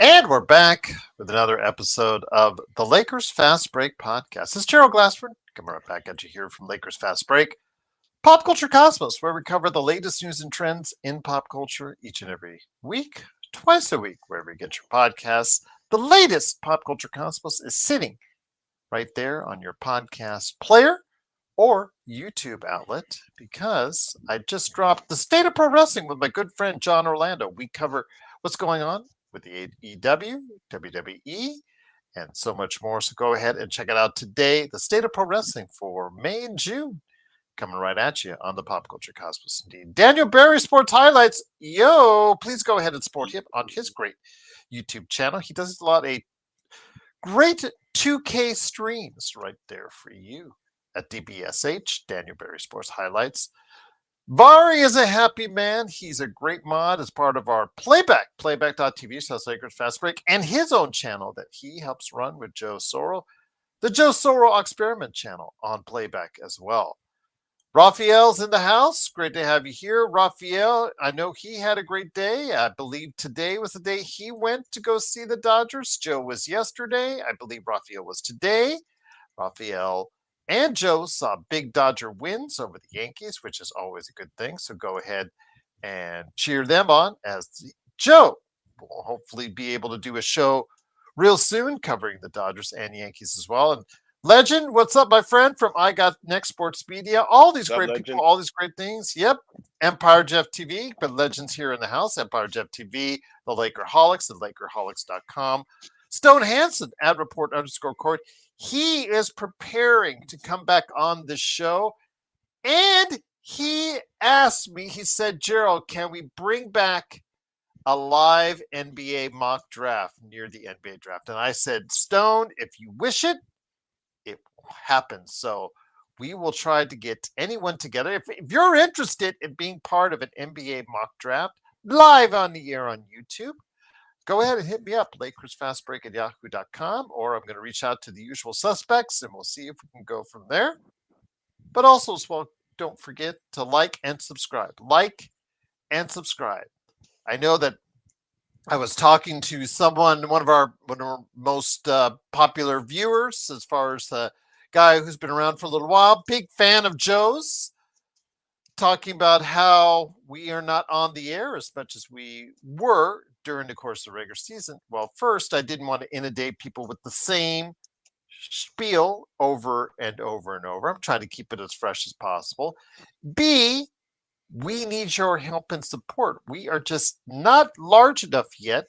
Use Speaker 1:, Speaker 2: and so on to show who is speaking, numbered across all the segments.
Speaker 1: And we're back with another episode of the Lakers Fast Break podcast. This is Gerald Glassford coming right back at you here from Lakers Fast Break, Pop Culture Cosmos, where we cover the latest news and trends in pop culture each and every week, twice a week, wherever you get your podcasts. The latest Pop Culture Cosmos is sitting right there on your podcast player or YouTube outlet because I just dropped the State of Pro Wrestling with my good friend John Orlando. We cover what's going on with the AEW, WWE, and so much more. So go ahead and check it out today. The State of Pro Wrestling for May and June. Coming right at you on the Pop Culture Cosmos indeed. Daniel Barry Sports Highlights. Yo, please go ahead and support him on his great YouTube channel. He does a lot of great 2K streams right there for you at DBSH, Daniel Barry Sports Highlights. Vari is a happy man. He's a great mod as part of our playback.tv, Lakers Fast Break, and his own channel that he helps run with Joe Sorrell, the Joe Sorrell Experiment channel on playback as well. Raphael's in the house. Great to have you here. Raphael, I know he had a great day. I believe today was the day he went to go see the Dodgers. Joe was yesterday. I believe Raphael was today. Raphael and Joe saw big Dodger wins over the Yankees, which is always a good thing. So go ahead and cheer them on as Joe will hopefully be able to do a show real soon covering the Dodgers and Yankees as well. And Legend, what's up, my friend from I Got Next Sports Media? All these great people, all these great things. Yep. Empire Jeff TV, but Legends here in the house. Empire Jeff TV, the Lakerholics, and Lakerholics.com. Stone Hansen at report_court. He is preparing to come back on the show. And he asked me, he said, Gerald, can we bring back a live NBA mock draft near the NBA draft? And I said, Stone, if you wish it, it will happen. So we will try to get anyone together. If you're interested in being part of an NBA mock draft live on the air on YouTube, go ahead and hit me up, LakersFastBreak at yahoo.com, or I'm going to reach out to the usual suspects and we'll see if we can go from there. But also as well, don't forget to like and subscribe. Like and subscribe. I know that I was talking to someone, one of our most popular viewers, as far as the guy who's been around for a little while, big fan of Joe's, talking about how we are not on the air as much as we were during the course of the regular season. Well, first, I didn't want to inundate people with the same spiel over and over and over. I'm trying to keep it as fresh as possible. B, we need your help and support. We are just not large enough yet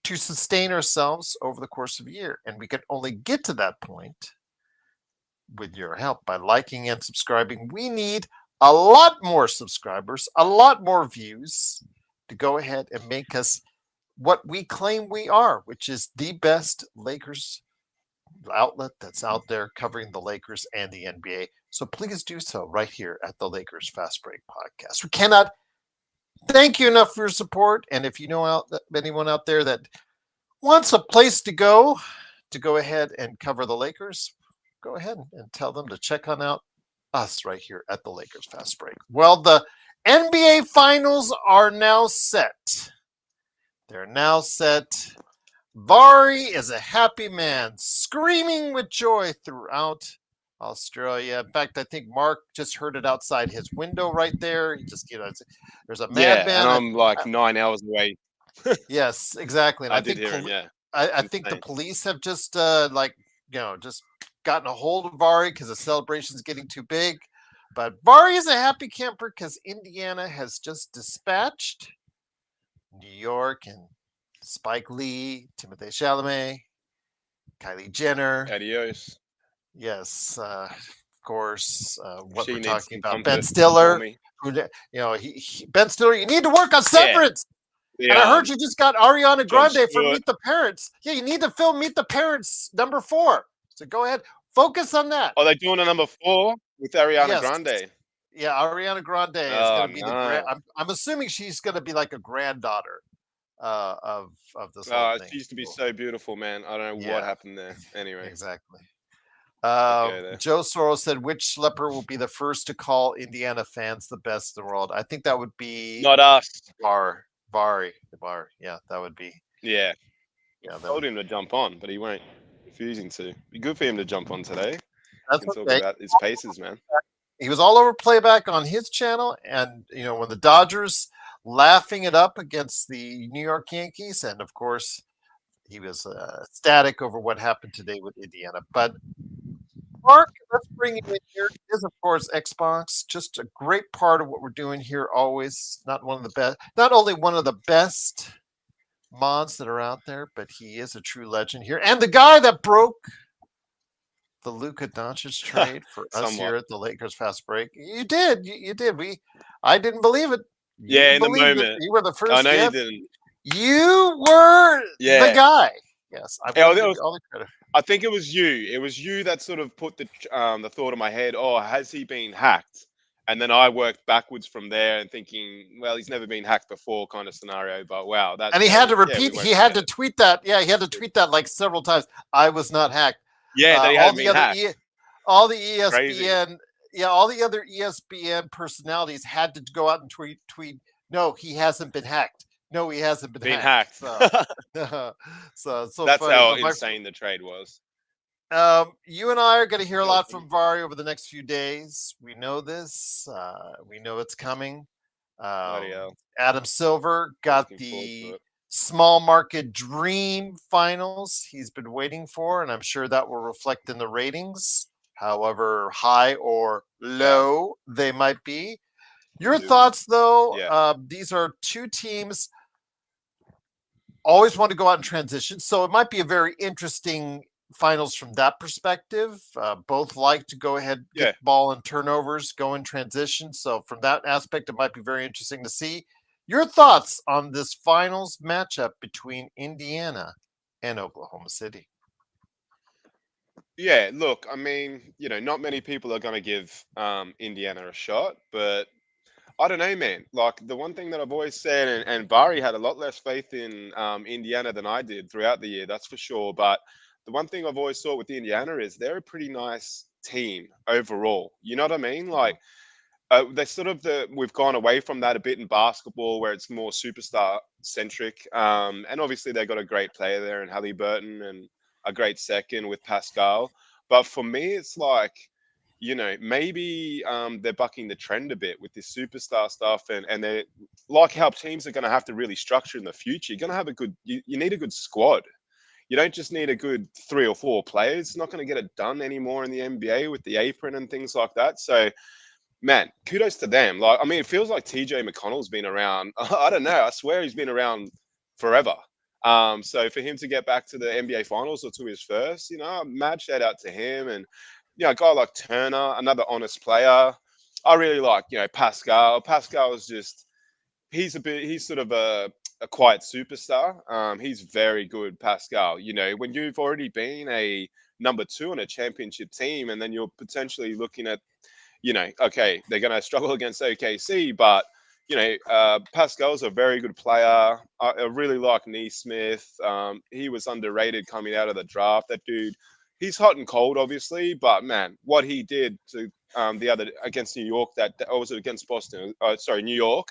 Speaker 1: to sustain ourselves over the course of a year. And we can only get to that point with your help by liking and subscribing. We need a lot more subscribers, a lot more views to go ahead and make us what we claim we are, which is the best Lakers outlet that's out there covering the Lakers and the NBA. So please do so right here at the Lakers Fast Break podcast. We cannot thank you enough for your support. And if you know anyone out there that wants a place to go ahead and cover the Lakers, go ahead and tell them to check on out us right here at the Lakers Fast Break. Well, the NBA Finals are now set. They're now set. Vari is a happy man, screaming with joy throughout Australia. In fact, I think Mark just heard it outside his window right there. He just, there's a madman.
Speaker 2: Yeah, and I'm like 9 hours away.
Speaker 1: Yes, exactly. And
Speaker 2: I did hear him, yeah.
Speaker 1: I think the police have just, just gotten a hold of Vari because the celebration's getting too big. But Vari is a happy camper because Indiana has just dispatched New York and Spike Lee, Timothée Chalamet, Kylie Jenner.
Speaker 2: Adios.
Speaker 1: Yes, of course. What we're talking about, Ben Stiller. Ben Stiller, you need to work on Severance. Yeah. And I heard you just got Ariana Grande for Meet the Parents. Yeah, you need to film Meet the Parents number 4. So go ahead, focus on that.
Speaker 2: Are they doing a number 4 with Ariana Grande?
Speaker 1: Yeah, Ariana Grande is going to be I'm assuming she's going to be like a granddaughter of this.
Speaker 2: She used to be so beautiful, man. I don't know what happened there. Anyway,
Speaker 1: exactly. Joe Sorrell said, which leper will be the first to call Indiana fans the best in the world? I think that would be
Speaker 2: not us.
Speaker 1: Vari. Yeah, that would be.
Speaker 2: Yeah.
Speaker 1: Yeah,
Speaker 2: Told him to jump on, but he won't. Refusing to. Be good for him to jump on today.
Speaker 1: that's
Speaker 2: Can talk
Speaker 1: okay.
Speaker 2: about his paces, man.
Speaker 1: He was all over playback on his channel, and when the Dodgers laughing it up against the New York Yankees, and of course he was ecstatic over what happened today with Indiana. But Mark, let's bring you in here. Is of course Xbox, just a great part of what we're doing here. Always not one of the best, not only one of the best mods that are out there, but he is a true legend here, and the guy that broke the Luka Doncic trade for us
Speaker 2: Somewhat.
Speaker 1: here at the Lakers Fast Break. You did. You did. I didn't believe it.
Speaker 2: Yeah,
Speaker 1: You
Speaker 2: in the
Speaker 1: believed it.
Speaker 2: moment.
Speaker 1: You were the
Speaker 2: I
Speaker 1: first.
Speaker 2: know you
Speaker 1: Yeah.
Speaker 2: didn't.
Speaker 1: You were the
Speaker 2: Yeah.
Speaker 1: guy. Yes. I've
Speaker 2: Yeah,
Speaker 1: got
Speaker 2: I
Speaker 1: to
Speaker 2: think it
Speaker 1: give
Speaker 2: was
Speaker 1: you all the credit.
Speaker 2: I think it was you. It was you that sort of put the thought in my head. Oh, has he been hacked? And then I worked backwards from there and thinking, well, he's never been hacked before, kind of scenario. But wow,
Speaker 1: And he had to
Speaker 2: we
Speaker 1: repeat. He
Speaker 2: worked
Speaker 1: had to
Speaker 2: together.
Speaker 1: tweet that. Yeah, he had to tweet that like several times. I was not hacked.
Speaker 2: Yeah, that he
Speaker 1: All
Speaker 2: hadn't
Speaker 1: the
Speaker 2: been
Speaker 1: other
Speaker 2: hacked.
Speaker 1: all the
Speaker 2: Crazy.
Speaker 1: ESPN, yeah, all the other ESPN personalities had to go out and tweet. No, he hasn't been hacked. No, he hasn't been
Speaker 2: Been
Speaker 1: hacked.
Speaker 2: hacked.
Speaker 1: So, so it's so
Speaker 2: That's
Speaker 1: funny.
Speaker 2: how
Speaker 1: But
Speaker 2: insane the trade was.
Speaker 1: you and I are going to hear a
Speaker 2: That was
Speaker 1: lot
Speaker 2: pretty
Speaker 1: from Vari over the next few days. We know this. We know it's coming.
Speaker 2: bloody
Speaker 1: Um,
Speaker 2: hell.
Speaker 1: Adam Silver
Speaker 2: I'm
Speaker 1: got
Speaker 2: looking forward to
Speaker 1: the
Speaker 2: it.
Speaker 1: small market dream finals he's been waiting for, and I'm sure that will reflect in the ratings, however high or
Speaker 2: Wow.
Speaker 1: low they might be. Your
Speaker 2: Unbelievable.
Speaker 1: thoughts, though?
Speaker 2: Yeah.
Speaker 1: These are two teams always want to go out and transition, so it might be a very interesting finals from that perspective. Both like to go ahead, get
Speaker 2: Yeah.
Speaker 1: the ball and turnovers, go in transition. So from that aspect, it might be very interesting to see. Your thoughts on this finals matchup between Indiana and Oklahoma City?
Speaker 2: Yeah, look, I mean, not many people are going to give Indiana a shot, but I don't know, man. Like the one thing that I've always said, and Bari had a lot less faith in Indiana than I did throughout the year, that's for sure. But the one thing I've always thought with Indiana is they're a pretty nice team overall. You know what I mean?
Speaker 1: Mhm.
Speaker 2: Like they're sort of we've gone away from that a bit in basketball where it's more superstar centric. And obviously they got a great player there in Halliburton and a great second with Pascal. But for me, it's like, maybe they're bucking the trend a bit with this superstar stuff, and they're like how teams are going to have to really structure in the future. You're going to have you need a good squad. You don't just need a good 3 or 4 players. It's not going to get it done anymore in the NBA with the apron and things like that. So man, kudos to them. Like, I mean, it feels like TJ McConnell's been around. I don't know. I swear he's been around forever. So for him to get back to the NBA Finals or to his first, mad shout out to him. And a guy like Turner, another honest player. I really like, Pascal. Pascal is just he's sort of a quiet superstar. He's very good, Pascal. When you've already been a number 2 on a championship team, and then you're potentially looking at okay, they're going to struggle against OKC, but Pascal's a very good player. I really like Neesmith. He was underrated coming out of the draft. That dude, he's hot and cold, obviously, but man, what he did to the other against New York, or was it against Boston? Sorry, New York,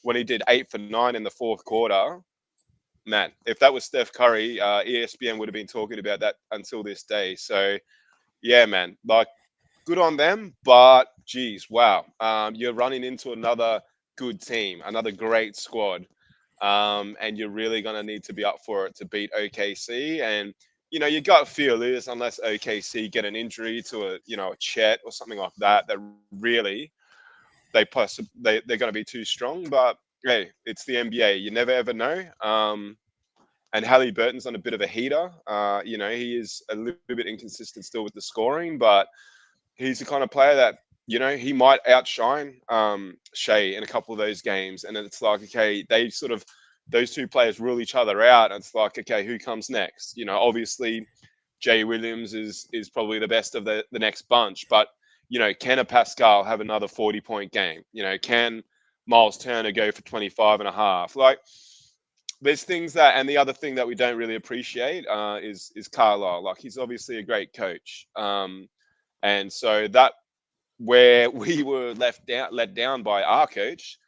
Speaker 2: when he did 8 for 9 in the fourth quarter. Man, if that was Steph Curry, ESPN would have been talking about that until this day. So yeah, man, like good on them, but geez, wow. You're running into another good team, another great squad, and you're really going to need to be up for it to beat OKC. And your gut feel is unless OKC get an injury to a Chet or something like that, that really they're going to be too strong. But hey, it's the NBA. You never ever know. And Halliburton's on a bit of a heater. He is a little bit inconsistent still with the scoring, but he's the kind of player that he might outshine Shea in a couple of those games, and it's like okay, those two players rule each other out, and it's like okay, who comes next? Obviously Jay Williams is probably the best of the next bunch, but can a Pascal have another 40-point game? Can Miles Turner go for 25 and a half? Like there's things that, and the other thing that we don't really appreciate is Carlisle. Like he's obviously a great coach. And so that where we were let down by our coach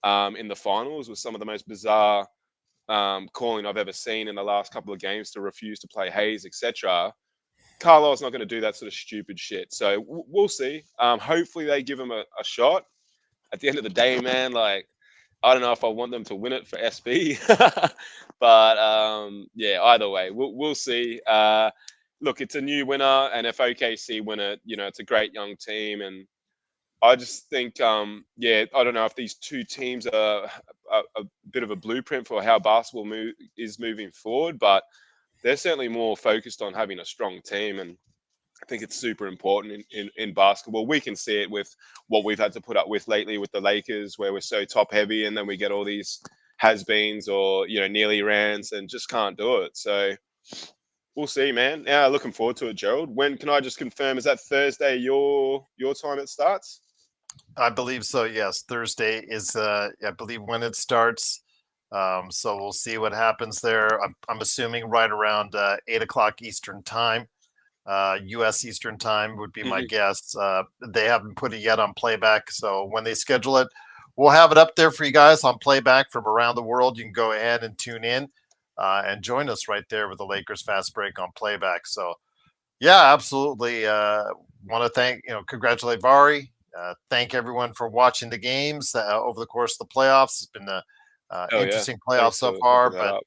Speaker 2: in the finals was some of the most bizarre calling I've ever seen in the last couple of games to refuse to play Hayes, etc. Carlisle's not going to do that sort of stupid shit. So we'll see. Hopefully they give him a shot. At the end of the day, man, like I don't know if I want them to win it for SB, but yeah, either way, we'll see. Look, it's a new winner, and if OKC win it, it's a great young team, and I just think, yeah, I don't know if these two teams are a bit of a blueprint for how basketball is moving forward, but they're certainly more focused on having a strong team, and I think it's super important in basketball. We can see it with what we've had to put up with lately with the Lakers, where we're so top heavy, and then we get all these has-beens or nearly rants and just can't do it. So we'll see, man. Yeah, looking forward to it, Gerald. When can I just confirm? Is that Thursday your time it starts?
Speaker 1: I believe so. Yes, Thursday is, I believe, when it starts. So we'll see what happens there. I'm assuming right around 8 o'clock Eastern time, U.S. Eastern time would be my
Speaker 2: Hmm.
Speaker 1: guess. They haven't put it yet on playback, so when they schedule it, we'll have it up there for you guys on playback from around the world. You can go ahead and tune in and join us right there with the Lakers Fast Break on playback. So yeah, absolutely. Want to congratulate Vari. Thank everyone for watching the games over the course of the playoffs. It's been a
Speaker 2: Oh yeah,
Speaker 1: interesting playoff
Speaker 2: thanks
Speaker 1: so
Speaker 2: for
Speaker 1: far.
Speaker 2: hooking that
Speaker 1: But
Speaker 2: up.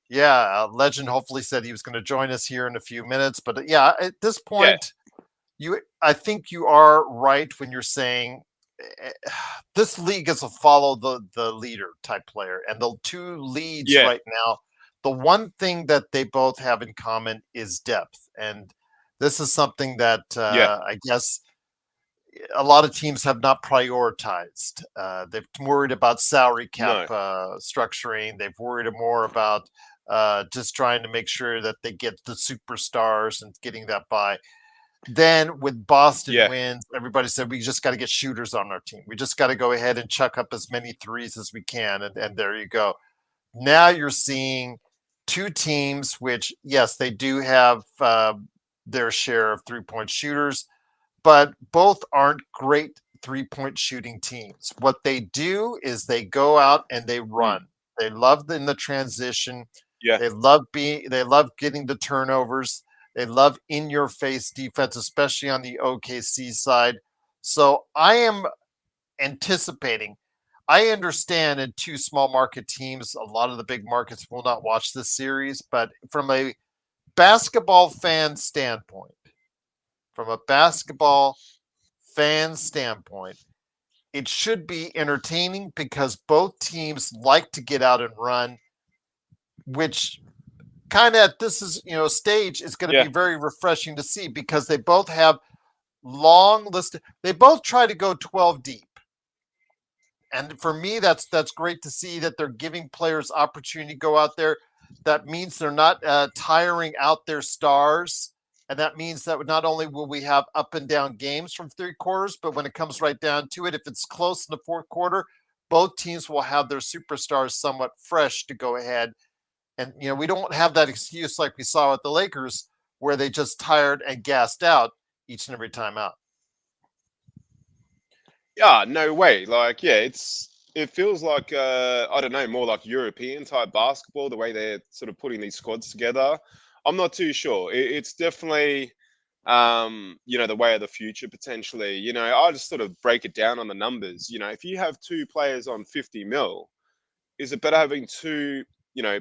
Speaker 1: yeah, Legend hopefully said he was going to join us here in a few minutes. But yeah, at this
Speaker 2: Yeah,
Speaker 1: point, I think you are right when you're saying this league is a follow the leader type player, and the two leads
Speaker 2: yeah,
Speaker 1: right now. The one thing that they both have in common is depth, and this is something that
Speaker 2: yeah.
Speaker 1: I guess a lot of teams have not prioritized. They've worried about salary cap
Speaker 2: No,
Speaker 1: structuring. They've worried more about just trying to make sure that they get the superstars and getting that by. Then with Boston
Speaker 2: yeah,
Speaker 1: wins, everybody said we just got to get shooters on our team. We just got to go ahead and chuck up as many threes as we can, and there you go. Now you're seeing two teams, which yes, they do have their share of 3-point shooters, but both aren't great 3-point shooting teams. What they do is they go out and they
Speaker 2: mm,
Speaker 1: run. They love in the transition.
Speaker 2: yeah,
Speaker 1: They love getting the turnovers. They love in your face defense, especially on the OKC side. So I am anticipating. I understand in two small market teams, a lot of the big markets will not watch this series, but basketball fan standpoint, from a basketball fan standpoint, it should be entertaining because both teams like to get out and run, which kind of at this is stage is going to
Speaker 2: yeah,
Speaker 1: be very refreshing to see because they both have long list. They both try to go 12 deep. And for me, that's great to see that they're giving players opportunity to go out there. That means they're not tiring out their stars, and that means that not only will we have up and down games from 3 quarters, but when it comes right down to it, if it's close in the fourth quarter, both teams will have their superstars somewhat fresh to go ahead. And we don't have that excuse like we saw with the Lakers, where they just tired and gassed out each and every time out.
Speaker 2: yeah. No way. Like, yeah, it feels like I don't know, more like European type basketball. The way they're sort of putting these squads together, I'm not too sure. It's definitely the way of the future potentially. I just sort of break it down on the numbers. If you have two players on 50 mil, is it better having two,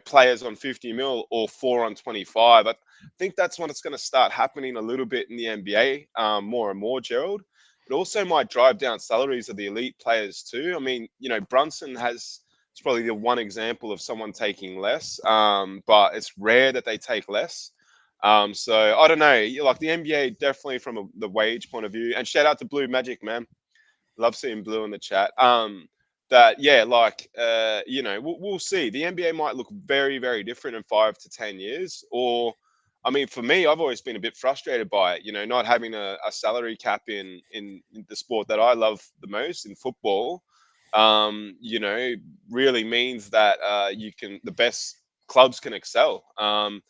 Speaker 2: players on 50 mil or four on 25? I think that's when it's going to start happening a little bit in the NBA, more and more, Gerald. It also might drive down salaries of the elite players too. I mean, Brunson has, it's probably the one example of someone taking less, but it's rare that they take less. So I don't know, like the NBA definitely from the wage point of view. And shout out to Blue Magic, man. Love seeing Blue in the chat. That yeah, like we'll see. The NBA might look very, very different in 5 to 10 years. Or, I mean, for me, I've always been a bit frustrated by it. Not having a salary cap in the sport that I love the most in football. Really means that the best clubs can excel. And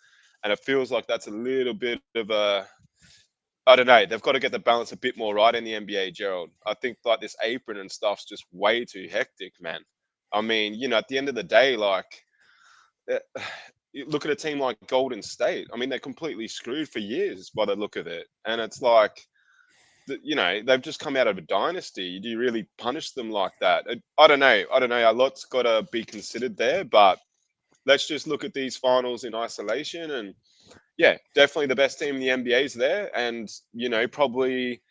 Speaker 2: it feels like that's a little bit of a, I don't know. They've got to get the balance a bit more right in the NBA, Gerald. I think like this apron and stuff's just way too hectic, man. I mean, at the end of the day, like you look at a team like Golden State. I mean, they're completely screwed for years by the look of it, and it's like, they've just come out of a dynasty. Do you really punish them like that? I don't know. I don't know. A lot's got to be considered there, but let's just look at these finals in isolation. And yeah, definitely the best team in the NBA is there, and probably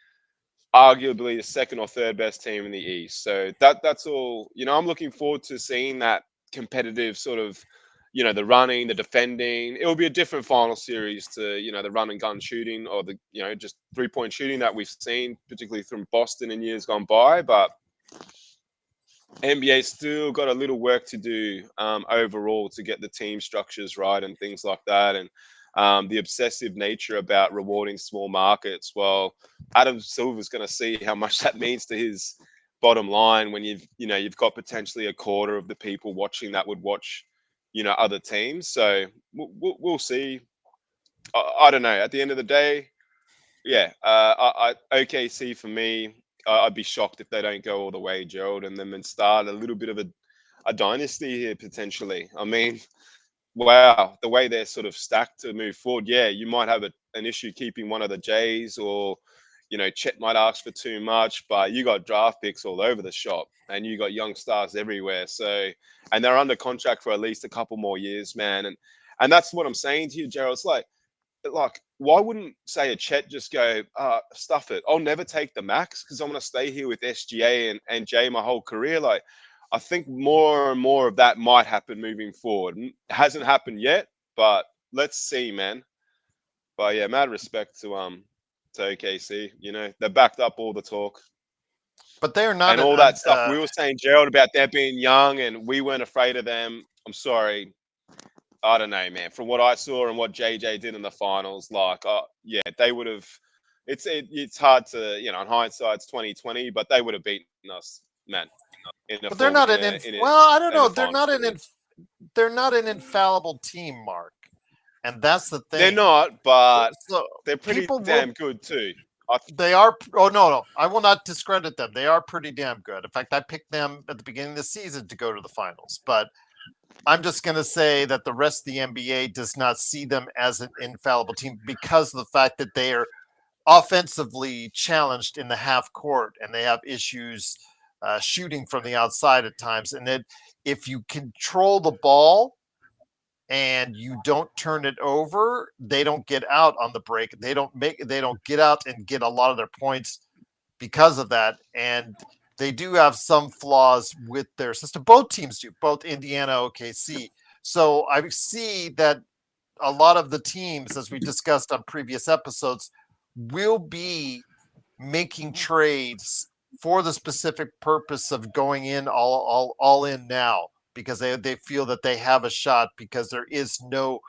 Speaker 2: arguably the second or third best team in the East. So that's all. I'm looking forward to seeing that competitive sort of, the running, the defending. It will be a different final series to, the run and gun shooting, or the, just 3-point shooting that we've seen, particularly from Boston in years gone by. But NBA still got a little work to do overall to get the team structures right and things like that. And the obsessive nature about rewarding small markets. Well, Adam Silver's going to see how much that means to his bottom line when you've got potentially a quarter of the people watching that would watch, other teams. So we'll see. I don't know. At the end of the day, yeah, OKC for me, I'd be shocked if they don't go all the way, Gerald, and then start a little bit of a dynasty here potentially. I mean, wow, the way they're sort of stacked to move forward, yeah, you might have an issue keeping one of the Jays, or Chet might ask for too much, but you got draft picks all over the shop, and you got young stars everywhere. So, and they're under contract for at least a couple more years, man, and that's what I'm saying to you, Gerald. It's like why wouldn't say a Chet just go, stuff it? I'll never take the max because I'm gonna stay here with SGA and Jay my whole career. Like, I think more and more of that might happen moving forward. It hasn't happened yet, but let's see, man. But yeah, mad respect to OKC. They backed up all the talk.
Speaker 1: But they're not,
Speaker 2: and all that stuff we were saying, Gerald, about them being young and we weren't afraid of them. I'm sorry. I don't know, man. From what I saw and what JJ did in the finals, yeah, they would have. It's hard to, in hindsight, it's 2020, but they would have beaten us, man.
Speaker 1: But they're not well, I don't know. They're not an infallible team, Mark, and that's the thing.
Speaker 2: They're not, but they're pretty damn good too.
Speaker 1: They are. Oh no, I will not discredit them. They are pretty damn good. In fact, I picked them at the beginning of the season to go to the finals, but I'm just going to say that the rest of the NBA does not see them as an infallible team because of the fact that they are offensively challenged in the half court and they have issues shooting from the outside at times. And that if you control the ball and you don't turn it over, they don't get out on the break. They don't get out and get a lot of their points because of that. And they do have some flaws with their system. Both teams do, both Indiana, OKC. So I see that a lot of the teams, as we discussed on previous episodes, will be making trades for the specific purpose of going in all in now, because they feel that they have a shot, because there is no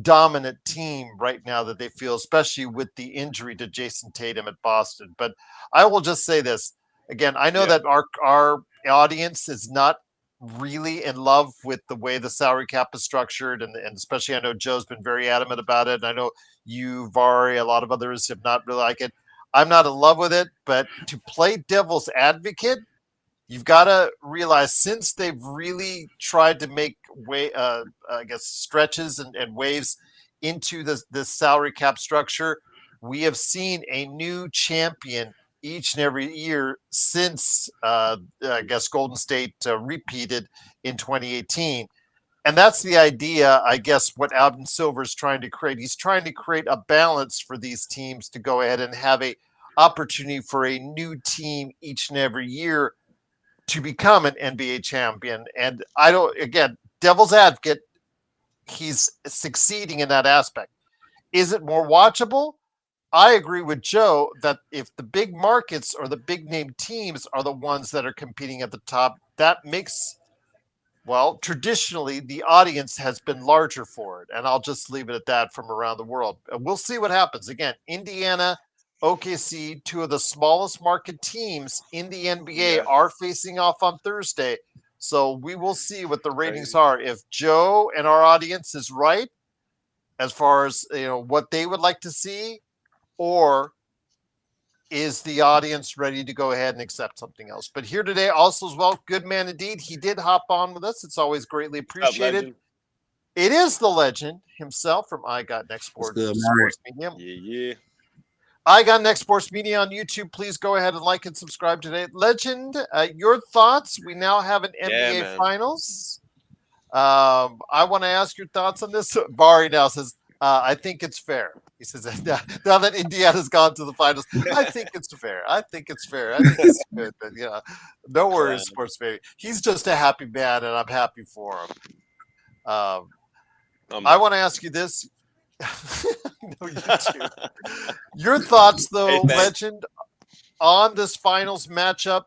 Speaker 1: dominant team right now that they feel, especially with the injury to Jason Tatum at Boston. But I will just say this. Again, I know that our audience is not really in love with the way the salary cap is structured, and especially I know Joe's been very adamant about it. And I know you, Vari, a lot of others have not really liked it. I'm not in love with it, but to play devil's advocate, you've got to realize, since they've really tried to make stretches and waves into this salary cap structure, we have seen a new champion each and every year since, Golden State repeated in 2018. And that's the idea, I guess, what Adam Silver is trying to create. He's trying to create a balance for these teams to go ahead and have a opportunity for a new team each and every year to become an NBA champion. And devil's advocate, he's succeeding in that aspect. Is it more watchable? I agree with Joe that if the big markets or the big name teams are the ones that are competing at the top, that makes, traditionally the audience has been larger for it. And I'll just leave it at that from around the world. And we'll see what happens. Again, Indiana, OKC, two of the smallest market teams in the NBA are facing off on Thursday. So we will see what the ratings are. If Joe and our audience is right as far as what they would like to see, or is the audience ready to go ahead and accept something else? But here today also as well, good man indeed. He did hop on with us. It's always greatly appreciated. It is the legend himself from I Got Next
Speaker 3: What's
Speaker 1: Sports,
Speaker 3: good, Mario?
Speaker 1: Sports Media.
Speaker 2: Yeah.
Speaker 1: I Got Next Sports Media on YouTube. Please go ahead and like and subscribe today. Legend, your thoughts? We now have an
Speaker 2: Yeah,
Speaker 1: NBA
Speaker 2: man.
Speaker 1: Finals. I want to ask your thoughts on this. Bari now says, I think it's fair. He says, now that Indiana's gone to the finals, I think it's fair. I think it's fair. I think it's good. But, no worries, sports baby. He's just a happy man, and I'm happy for him. I want to ask you this. No, you too. Your thoughts, though,
Speaker 2: Hey,
Speaker 1: Legend, on this finals matchup.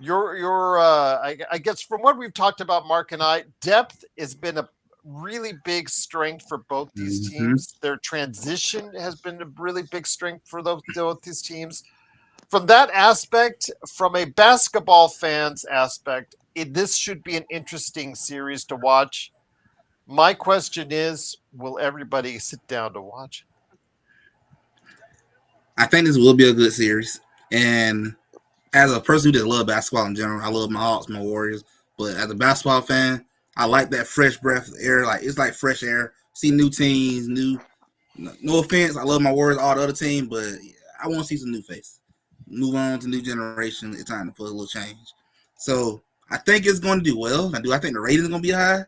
Speaker 1: I guess from what we've talked about, Mark and I, depth has been a really big strength for both these teams. Their transition has been a really big strength for both these teams. From that aspect, from a basketball fan's aspect, this should be an interesting series to watch. My question is, will everybody sit down to watch?
Speaker 3: I think this will be a good series. And as a person who just love basketball in general, I love my Hawks, my Warriors. But as a basketball fan, I like that fresh breath of air. Like it's like fresh air. See new teams, no offense, I love my Warriors, all the other team, but I want to see some new faces. Move on to new generation. It's time for a little change. So I think it's going to do well. I think the rating is going to be high.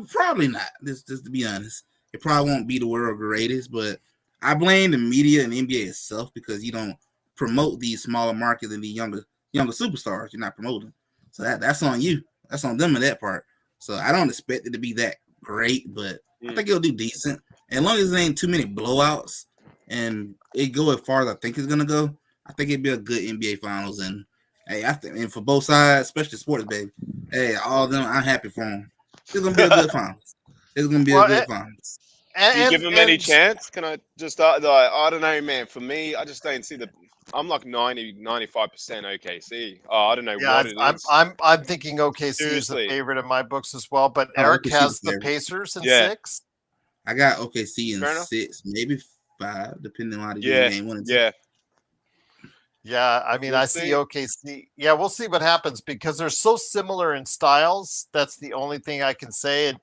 Speaker 3: Probably not. Just to be honest, it probably won't be the world greatest, but I blame the media and the NBA itself because you don't promote these smaller markets and the younger superstars. You're not promoting, so that's on you. That's on them in that part. So I don't expect it to be that great, but I think it'll do decent. And as long as there ain't too many blowouts and it go as far as I think it's gonna go, I think it'd be a good NBA Finals. And hey, and for both sides, especially sports, baby. Hey, all of them, I'm happy for them. It's gonna be a good finals. It's gonna be a good finals.
Speaker 2: Do you give them any chance? Can I just I don't know, man. For me, I just don't see I'm like 95% OKC. Oh, I don't know what it is.
Speaker 1: I'm thinking OKC
Speaker 2: Seriously.
Speaker 1: is the favorite in my books as well, but Eric has the Pacers in 6.
Speaker 3: I got OKC in 6, maybe 5, depending on how the game went.
Speaker 1: Yeah, I mean, I see OKC. Yeah, we'll see what happens because they're so similar in styles. That's the only thing I can say. And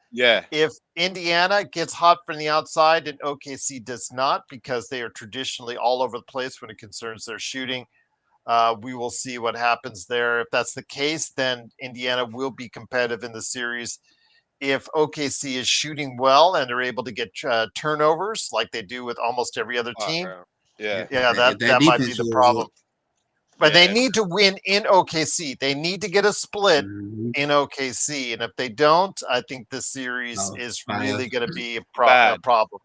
Speaker 1: if Indiana gets hot from the outside and OKC does not, because they are traditionally all over the place when it concerns their shooting, we will see what happens there. If that's the case, then Indiana will be competitive in the series. If OKC is shooting well and they're able to get turnovers like they do with almost every other team, that might be the problem. But they need to win in OKC. They need to get a split in OKC. And if they don't, I think this series is really going to be a problem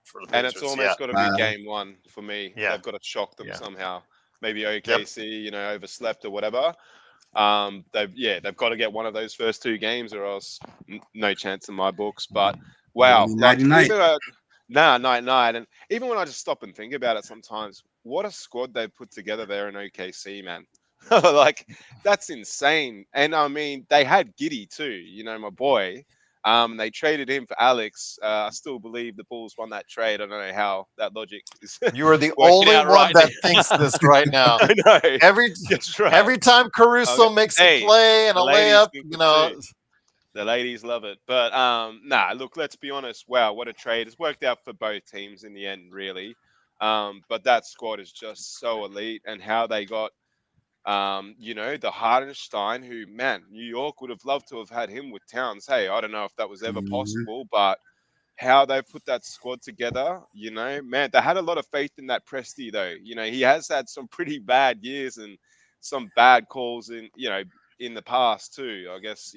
Speaker 1: for the Pacers.
Speaker 2: And it's almost got to be game 1 for me. They've got to shock them somehow. Maybe OKC, overslept or whatever. They've got to get one of those first 2 games or else no chance in my books. But wow. Night. And even when I just stop and think about it sometimes, what a squad they put together there in OKC, man. Like, that's insane. And I mean, they had Giddy too, my boy. They traded him for Alex. I still believe the Bulls won that trade. I don't know how that logic is.
Speaker 1: You are the only one that thinks this right now.
Speaker 2: I know.
Speaker 1: Every time Caruso makes a play and a layup,
Speaker 2: the ladies love it. But look, let's be honest. Wow, what a trade. It's worked out for both teams in the end, really. But that squad is just so elite, and how they got the Hardenstein, who, man, New York would have loved to have had him with Towns. Hey, I don't know if that was ever possible, but how they put that squad together, man, they had a lot of faith in that Presti, though. He has had some pretty bad years and some bad calls in the past too. I guess,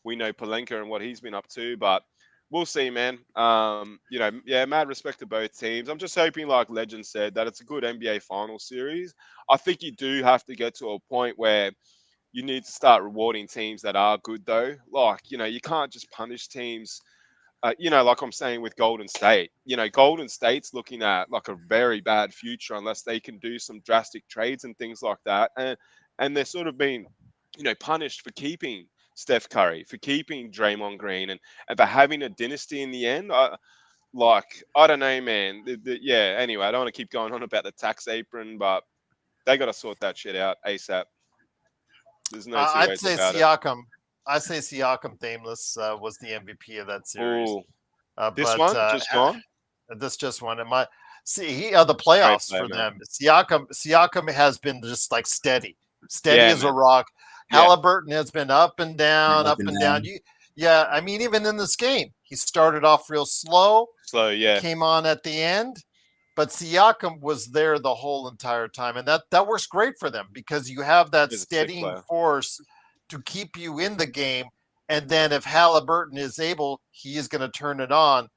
Speaker 2: we know Pelinka and what he's been up to, but we'll see, man. Mad respect to both teams. I'm just hoping, like Legend said, that it's a good NBA final series. I think you do have to get to a point where you need to start rewarding teams that are good, though. Like, you can't just punish teams, like I'm saying with Golden State. Golden State's looking at like a very bad future unless they can do some drastic trades and things like that. And they're sort of being, punished for keeping Steph Curry, for keeping Draymond Green, and for having a dynasty in the end. I don't know, man. Anyway, I don't want to keep going on about the tax apron, but they got to sort that shit out ASAP. There's no two
Speaker 1: I'd
Speaker 2: ways
Speaker 1: say
Speaker 2: about
Speaker 1: Siakam. I say Siakam Thameless was the MVP of that series.
Speaker 2: Oh, this
Speaker 1: But
Speaker 2: one just gone.
Speaker 1: this just one. And the
Speaker 2: Great
Speaker 1: playoffs
Speaker 2: player,
Speaker 1: for
Speaker 2: man.
Speaker 1: them. Siakam has been just like steady
Speaker 2: Yeah,
Speaker 1: as a
Speaker 2: man.
Speaker 1: rock.
Speaker 2: Yeah.
Speaker 1: Halliburton has been up and down,
Speaker 3: Up
Speaker 1: up
Speaker 3: and
Speaker 1: and
Speaker 3: down.
Speaker 1: down. I mean, even in this game, he started off real slow,
Speaker 2: Slow, yeah.
Speaker 1: came on at the end, but Siakam was there the whole entire time, and that works great for them because you have that
Speaker 2: He's a sick
Speaker 1: steadying
Speaker 2: player.
Speaker 1: force to keep you in the game. And then if Halliburton is able, he is going to turn it on,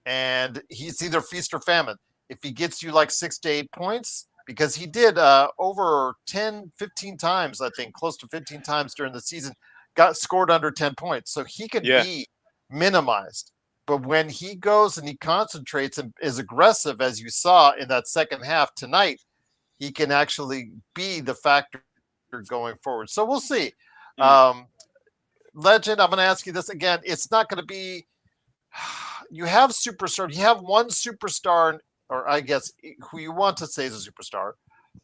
Speaker 1: and he's either feast or famine. If he gets you like 6 to 8 points, because he did over 10, 15 times, I think, close to 15 times during the season, got scored under 10 points. So he can
Speaker 2: Yeah.
Speaker 1: be minimized. But when he goes and he concentrates and is aggressive, as you saw in that second half tonight, he can actually be the factor going forward. So we'll see. Legend, I'm going to ask you this again. It's not going to be, you have superstar. You have one superstar, or I guess who you want to say is a superstar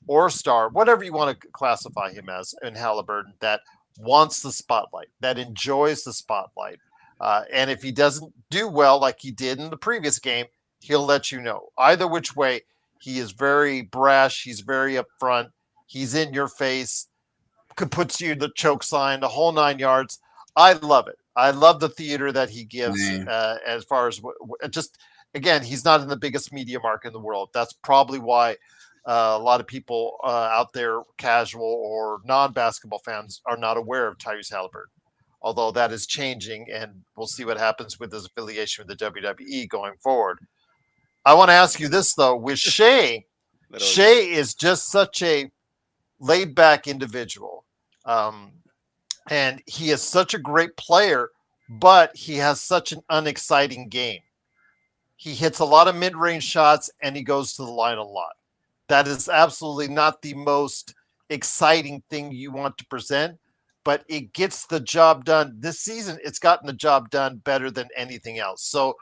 Speaker 1: or star, whatever you want to classify him as in Halliburton, that wants the spotlight, that enjoys the spotlight. And if he doesn't do well like he did in the previous game, he'll let you know. Either which way, he is very brash. He's very upfront. He's in your face, could put you in the choke sign, the whole 9 yards. I love it. I love the theater that he gives as far as just, again, he's not in the biggest media market in the world. That's probably why a lot of people out there, casual or non-basketball fans, are not aware of Tyrese Halliburton. Although that is changing, and we'll see what happens with his affiliation with the WWE going forward. I want to ask you this, though. With Shea, Shea is just such a laid-back individual. And he is such a great player, but he has such an unexciting game. He hits a lot of mid-range shots, and he goes to the line a lot. That is absolutely not the most exciting thing you want to present, but it gets the job done. This season, it's gotten the job done better than anything else. So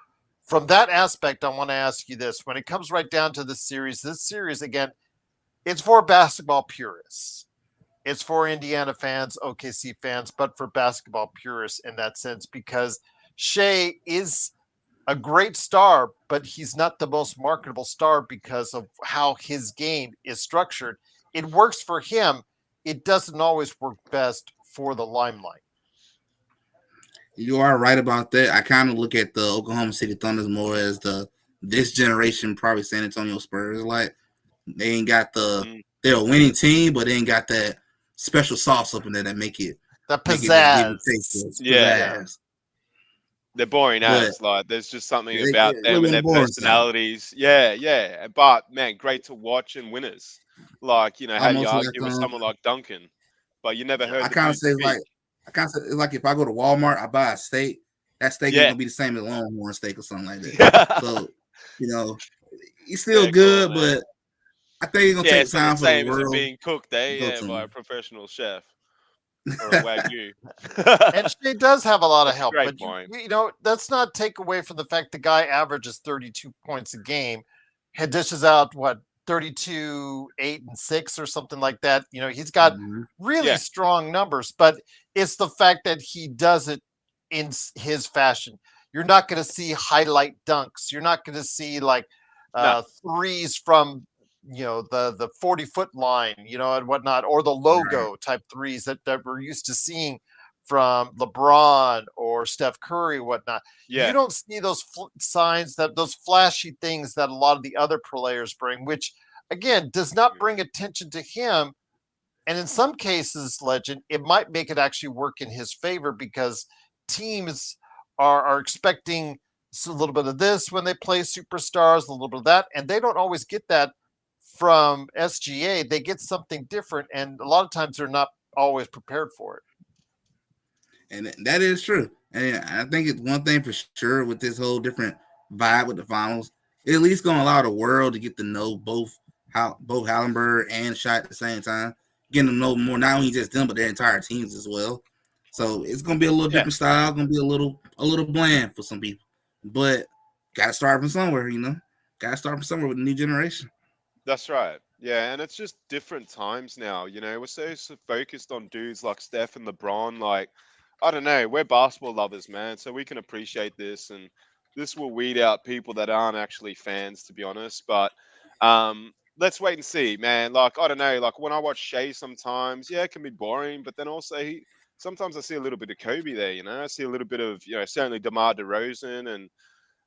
Speaker 1: from that aspect, I want to ask you this. When it comes right down to this series, again, it's for basketball purists. It's for Indiana fans, OKC fans, but for basketball purists in that sense, because Shea is a great star, but he's not the most marketable star because of how his game is structured. It works for him. It doesn't always work best for the limelight.
Speaker 3: You are right about that. I kind of look at the Oklahoma City Thunders more as this generation, probably San Antonio Spurs. Like, they ain't got they're a winning team, but they ain't got that special sauce up in there that make it
Speaker 1: pizzazz.
Speaker 2: Yeah. They're boring as, like, there's just something about them and their personalities. Yeah. But man, great to watch, and winners. Like, how do you argue with someone like Duncan? But you never heard.
Speaker 3: I kind of say it's like if I go to Walmart, I buy a steak. That steak ain't gonna be the same as Longhorn steak or something like that. So, it's still good, but I think it's gonna take time for the world.
Speaker 2: As it being cooked, by a professional chef or a Wagyu.
Speaker 1: And she does have a lot of help, but
Speaker 2: point.
Speaker 1: Let's not take away from the fact the guy averages 32 points a game, and dishes out 32, 8, and 6 or something like that. He's got really strong numbers, but it's the fact that he does it in his fashion. You're not going to see highlight dunks. You're not going to see threes from the 40-foot line, and whatnot, or the logo type threes that we're used to seeing from LeBron or Steph Curry, whatnot. You don't see those signs, those flashy things that a lot of the other players bring, which again does not bring attention to him. And in some cases, Legend, it might make it actually work in his favor because teams are expecting a little bit of this when they play superstars, a little bit of that, and they don't always get that from SGA. They get something different, and a lot of times they're not always prepared for it.
Speaker 3: And that is true. And I think it's one thing for sure with this whole different vibe with the finals. It at least going to allow the world to get to know both Halliburton and Shai at the same time. Getting to know more, not only just them, but their entire teams as well. So it's going to be a little different style. Going to be a little bland for some people. But got to start from somewhere, Got to start from somewhere with the new generation.
Speaker 2: That's right. Yeah, and it's just different times now. We're so focused on dudes like Steph and LeBron. Like, I don't know. We're basketball lovers, man, so we can appreciate this, and this will weed out people that aren't actually fans, to be honest. But let's wait and see, man. Like I don't know. Like when I watch Shea, sometimes, yeah, it can be boring, but then also sometimes I see a little bit of Kobe there. I see a little bit of certainly DeMar DeRozan, and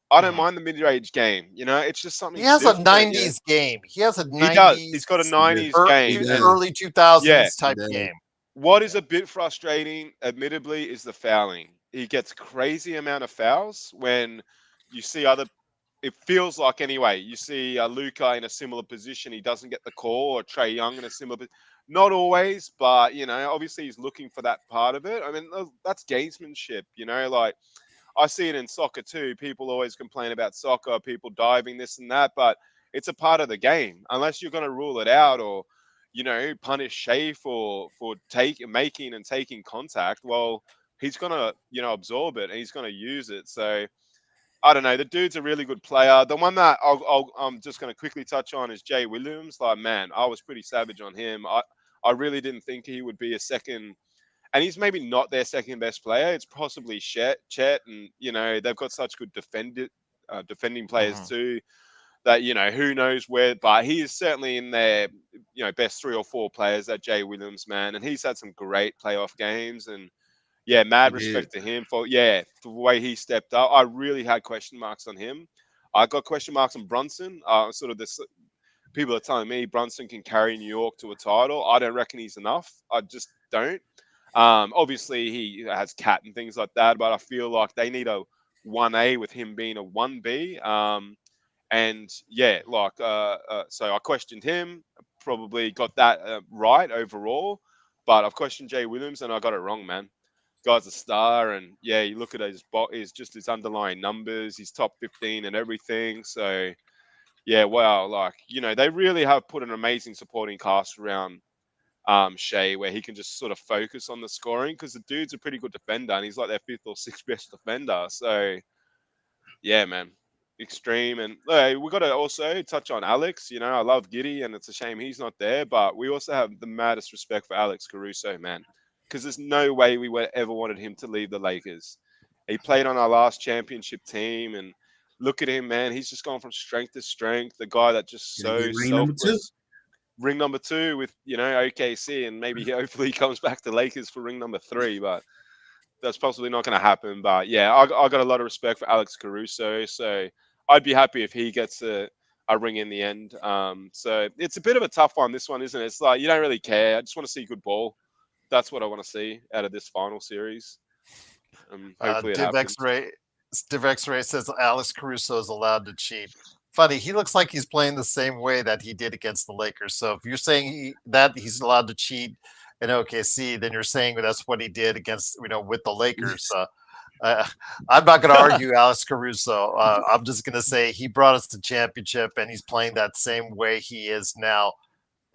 Speaker 2: I don't
Speaker 1: Mhm.
Speaker 2: mind the mid-range game. It's just
Speaker 1: He
Speaker 2: something
Speaker 1: has a
Speaker 2: different.
Speaker 1: '90s game. He has a
Speaker 2: He does.
Speaker 1: '90s,
Speaker 2: He's got a
Speaker 3: He does.
Speaker 2: '90s
Speaker 3: He
Speaker 2: game, and
Speaker 3: does.
Speaker 1: early
Speaker 2: yeah,
Speaker 1: 2000s
Speaker 3: He
Speaker 1: type
Speaker 3: does.
Speaker 1: game.
Speaker 2: what is a bit frustrating, admittedly, is the fouling. He gets crazy amount of fouls when you see other. It feels like anyway. You see Luca in a similar position, he doesn't get the call, or Trey Young in a similar. Not always, but obviously he's looking for that part of it. I mean, that's gamesmanship. Like I see it in soccer too. People always complain about soccer, people diving this and that, but it's a part of the game. Unless you're going to rule it out, or punish Shea for making and taking contact, well, he's going to absorb it and he's going to use it. So I don't know. The dude's a really good player. The one that I'm just going to quickly touch on is Jay Williams. Like, man, I was pretty savage on him. I really didn't think he would be a second, and he's maybe not their second best player. It's possibly Chet, and they've got such good defending players
Speaker 1: Mhm.
Speaker 2: too. That who knows where, but he is certainly in their best 3 or 4 players. That Jay Williams, man, and he's had some great playoff games, and yeah,
Speaker 3: He
Speaker 2: mad
Speaker 3: did.
Speaker 2: respect to him for the way he stepped up. I really had question marks on him. I got question marks on Brunson. Sort of this people are telling me Brunson can carry New York to a title. I don't reckon he's enough. I just don't. Obviously, he has Cat and things like that, but I feel like they need a 1A with him being a 1B. And yeah, so I questioned him, probably got that right overall, but I've questioned Jay Williams and I got it wrong, man. Guy's a star, and yeah, you look at his underlying numbers, he's top 15 and everything. So yeah, wow, they really have put an amazing supporting cast around Shea, where he can just sort of focus on the scoring, because the dude's a pretty good defender and he's like their 5th or 6th best defender. So yeah, man, extreme. And we got to also touch on Alex. I love Giddy, and it's a shame he's not there, but we also have the maddest respect for Alex Caruso, man, because there's no way we ever wanted him to leave the Lakers. He played on our last championship team, and look at him, man. He's just gone from strength to strength. The guy that just
Speaker 3: Gonna get
Speaker 2: so
Speaker 3: ring number 2.
Speaker 2: selfless. Ring number 2 with OKC, and maybe hopefully he comes back to Lakers for ring number 3, but that's possibly not going to happen. But yeah, I got a lot of respect for Alex Caruso, so I'd be happy if he gets a ring in the end. So it's a bit of a tough one, this one, isn't it? It's like you don't really care. I just want to see good ball. That's what I want to see out of this final series. Hopefully it
Speaker 1: Div
Speaker 2: happens.
Speaker 1: X-Ray, Div X-Ray says Alex Caruso is allowed to cheat. Funny, he looks like he's playing the same way that he did against the Lakers. So if you're saying that he's allowed to cheat in OKC, then you're saying that's what he did against with the Lakers. I'm not going to argue Alex Caruso. I'm just going to say he brought us to championship, and he's playing that same way he is now.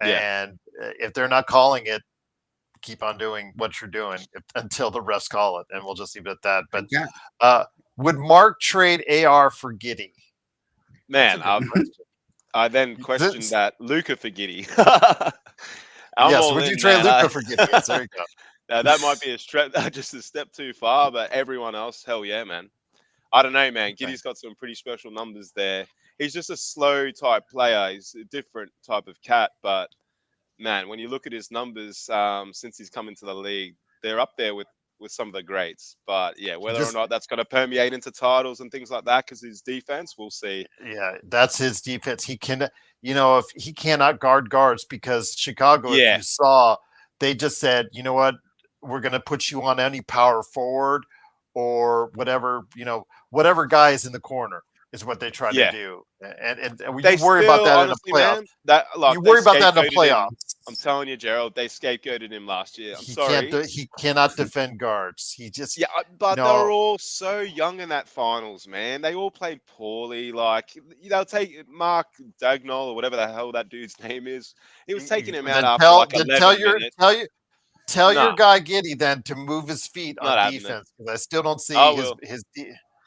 Speaker 2: Yeah.
Speaker 1: And if they're not calling it, keep on doing what you're doing until the refs call it, and we'll just leave it at that. But would Mark trade AR for Giddy?
Speaker 2: Man, I then questioned that Luca for Giddy.
Speaker 1: Yes, would you trade Luca for Giddy? Yes, there you go.
Speaker 2: Now, that might be just a step too far, but everyone else, hell yeah, man. I don't know, man. Giddy's got some pretty special numbers there. He's just a slow type player. He's a different type of cat, but man, when you look at his numbers since he's come into the league, they're up there with some of the greats. But yeah, whether or not that's going to permeate into titles and things like that because his defense, we'll see.
Speaker 1: Yeah, that's his defense. He can, if he cannot guard guards, because Chicago, if you saw, they just said, you know what, we're going to put you on any power forward or whatever, whatever guy is in the corner is what they try to do. And we worry about that honestly, in a playoff.
Speaker 2: Man,
Speaker 1: you worry about that in a playoff.
Speaker 2: I'm telling you, Gerald, they scapegoated him last year. I'm sorry.
Speaker 1: He cannot defend guards. He just
Speaker 2: but they were all so young in that finals, man. They all played poorly. Like they'll take Mark Dagnall or whatever the hell that dude's name is. He was taking him out after 11 minutes.
Speaker 1: Tell your guy Giddy then to move his feet on defense, because I still don't see his.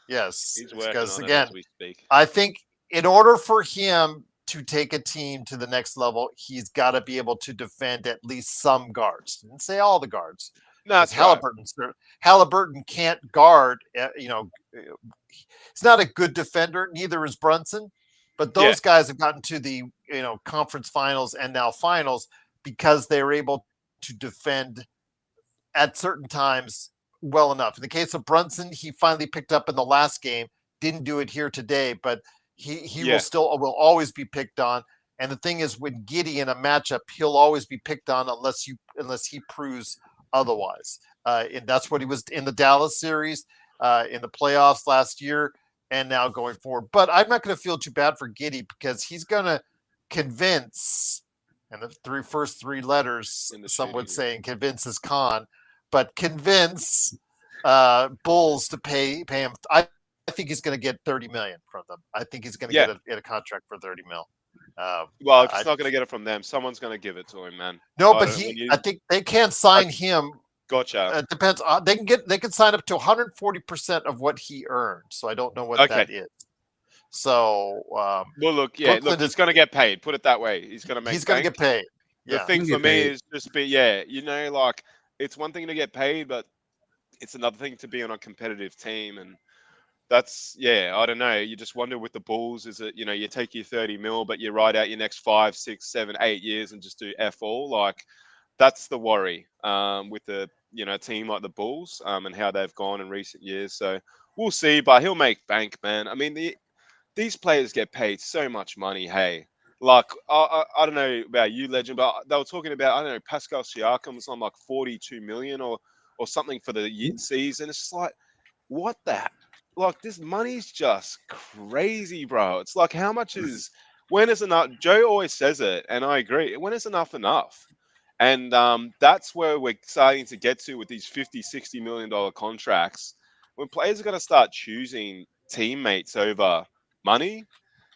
Speaker 1: Yes, because again, I think in order for him to take a team to the next level, he's got to be able to defend at least some guards. I didn't say all the guards,
Speaker 2: No,
Speaker 1: because
Speaker 2: that's right.
Speaker 1: Halliburton can't guard. He's not a good defender. Neither is Brunson. But
Speaker 2: Yeah.
Speaker 1: those guys have gotten to the conference finals and now finals because they were able to defend at certain times well enough. In the case of Brunson, he finally picked up in the last game. Didn't do it here today, but he will always be picked on. And the thing is, with Giddey in a matchup, he'll always be picked on unless he proves otherwise. And that's what he was in the Dallas series, in the playoffs last year, and now going forward. But I'm not going to feel too bad for Giddey because he's going to convince, and the first three letters, some would say, convince is con, but convince Bulls to pay him. I think he's going to get $30 million from them. I think he's going to get a contract for $30 million.
Speaker 2: Well, if he's not going to get it from them, someone's going to give it to him, man.
Speaker 1: No, but I think they can't sign him.
Speaker 2: Gotcha.
Speaker 1: It depends. They can sign up to 140% of what he earned. So I don't know what that is. So
Speaker 2: well, look, he's going to get paid. Put it that way. He's going to make.
Speaker 1: He's going to get paid.
Speaker 2: The thing for me is just like it's one thing to get paid, but it's another thing to be on a competitive team, and that's I don't know. You just wonder with the Bulls, is it you take your 30 mil, but you ride out your next 5, 6, 7, 8 years and just do F all. Like that's the worry with the team like the Bulls and how they've gone in recent years. So we'll see, but he'll make bank, man. I mean these players get paid so much money. Hey, like I don't know about you, Legend, but they were talking about Pascal Siakam was on like 42 million or something for the season. It's just like what the. Like, this money's just crazy, bro. It's like, how much when is enough? Joe always says it, and I agree. When is enough? And that's where we're starting to get to with these $50, $60 million contracts. When players are going to start choosing teammates over money,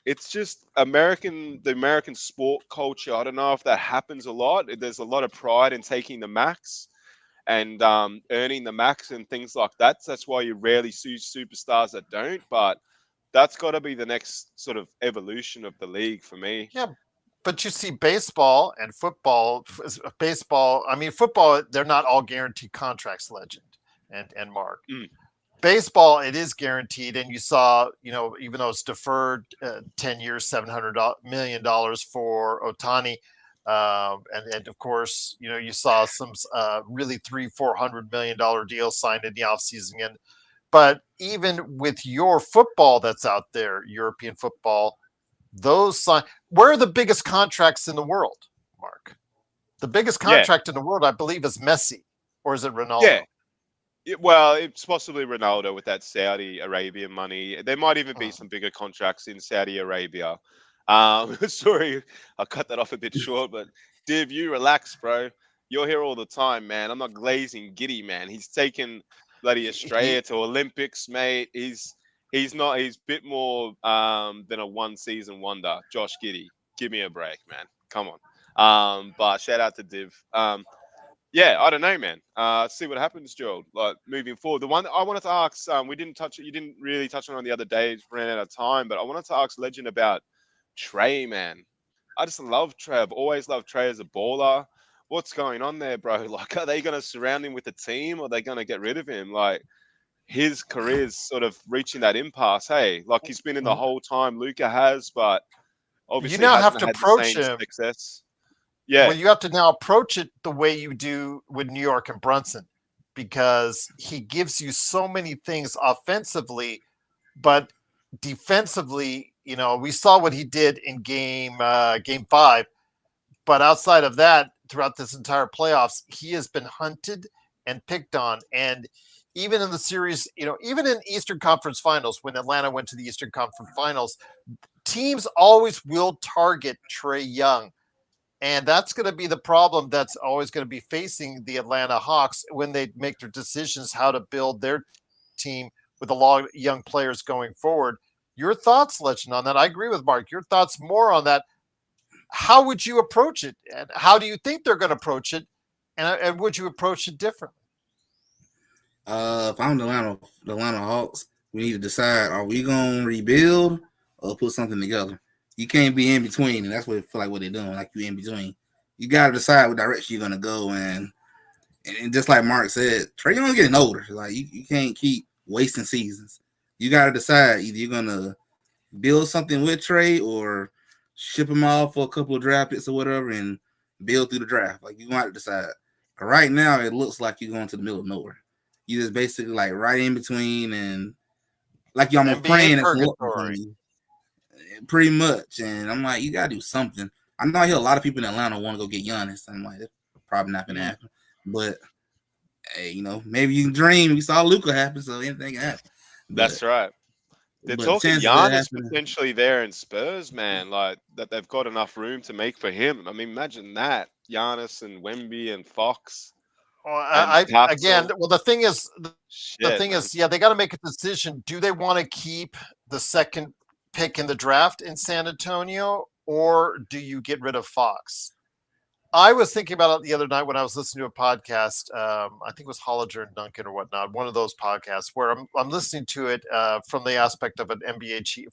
Speaker 2: it's just the American sport culture. I don't know if that happens a lot. There's a lot of pride in taking the max and earning the max and things like that. So that's why you rarely see superstars that don't. But that's got to be the next sort of evolution of the league for me.
Speaker 1: Yeah, but you see baseball and football. Baseball, I mean, football, they're not all guaranteed contracts, Legend and Mark. Baseball, it is guaranteed. And you saw, even though it's deferred 10 years, $700 million for Ohtani. And of course, you saw some really $300-400 million deals signed in the offseason. But even with your football that's out there, European football, where are the biggest contracts in the world, Mark? The biggest contract in the world, I believe, is Messi, or is it Ronaldo?
Speaker 2: Yeah. Well, it's possibly Ronaldo with that Saudi Arabian money. There might even be some bigger contracts in Saudi Arabia. Sorry, I cut that off a bit short, but Div, you relax, bro. You're here all the time, man. I'm not glazing Giddey, man. He's taken bloody Australia to Olympics, mate. He's a bit more than a one-season wonder. Josh Giddey, give me a break, man. Come on. But shout out to Div. I don't know, man. See what happens, Gerald. Like moving forward, the one I wanted to ask, you didn't really touch on the other day, ran out of time, but I wanted to ask Legend about Trey, man. I just love Trey. I've always loved Trey as a baller. What's going on there, bro? Like, are they going to surround him with a team or are they going to get rid of him? Like, his career's sort of reaching that impasse. Hey, like he's been in the whole time Luka has, but obviously
Speaker 1: you now have
Speaker 2: hasn't
Speaker 1: to
Speaker 2: had
Speaker 1: approach
Speaker 2: the same
Speaker 1: him.
Speaker 2: Success. Yeah.
Speaker 1: Well, you have to now approach it the way you do with New York and Brunson, because he gives you so many things offensively, but defensively, we saw what he did in game 5, but outside of that, throughout this entire playoffs, he has been hunted and picked on. And even in the series, even in Eastern Conference Finals, when Atlanta went to the Eastern Conference Finals, teams always will target Trae Young. And that's going to be the problem that's always going to be facing the Atlanta Hawks when they make their decisions how to build their team with a lot of young players going forward. Your thoughts, Legend, on that? I agree with Mark. Your thoughts more on that. How would you approach it? And how do you think they're going to approach it? And would you approach it differently?
Speaker 3: If I'm the Atlanta Hawks, we need to decide, are we going to rebuild or put something together? You can't be in between, and that's what I feel like what they're doing, like you in between. You got to decide what direction you're going to go, and And just like Mark said, Trae Young's getting older. Like you can't keep wasting seasons. You got to decide either you're gonna build something with Trae or ship him off for a couple of draft picks or whatever and build through the draft. Like you got to decide. Right now, it looks like you're going to the middle of nowhere. You just basically like right in between, and like you're almost
Speaker 1: NBA
Speaker 3: praying it's
Speaker 1: purgatory.
Speaker 3: pretty much. And I'm like, you gotta do something. I know I hear a lot of people in Atlanta want to go get Giannis. I'm like, that's probably not gonna happen. But hey, maybe you can dream. You saw Luka happen, so anything can happen.
Speaker 2: That's right. They're talking Giannis potentially there in Spurs, man. Like that they've got enough room to make for him. I mean, imagine that. Giannis and Wemby and Fox.
Speaker 1: Well,
Speaker 2: Capsule.
Speaker 1: the thing is,
Speaker 2: Man.
Speaker 1: yeah, they got to make a decision. Do they want to keep the second pick in the draft in San Antonio, or do you get rid of Fox? I was thinking about it the other night when I was listening to a podcast. I think it was Hollinger and Duncan or whatnot, one of those podcasts where I'm listening to it from the aspect of an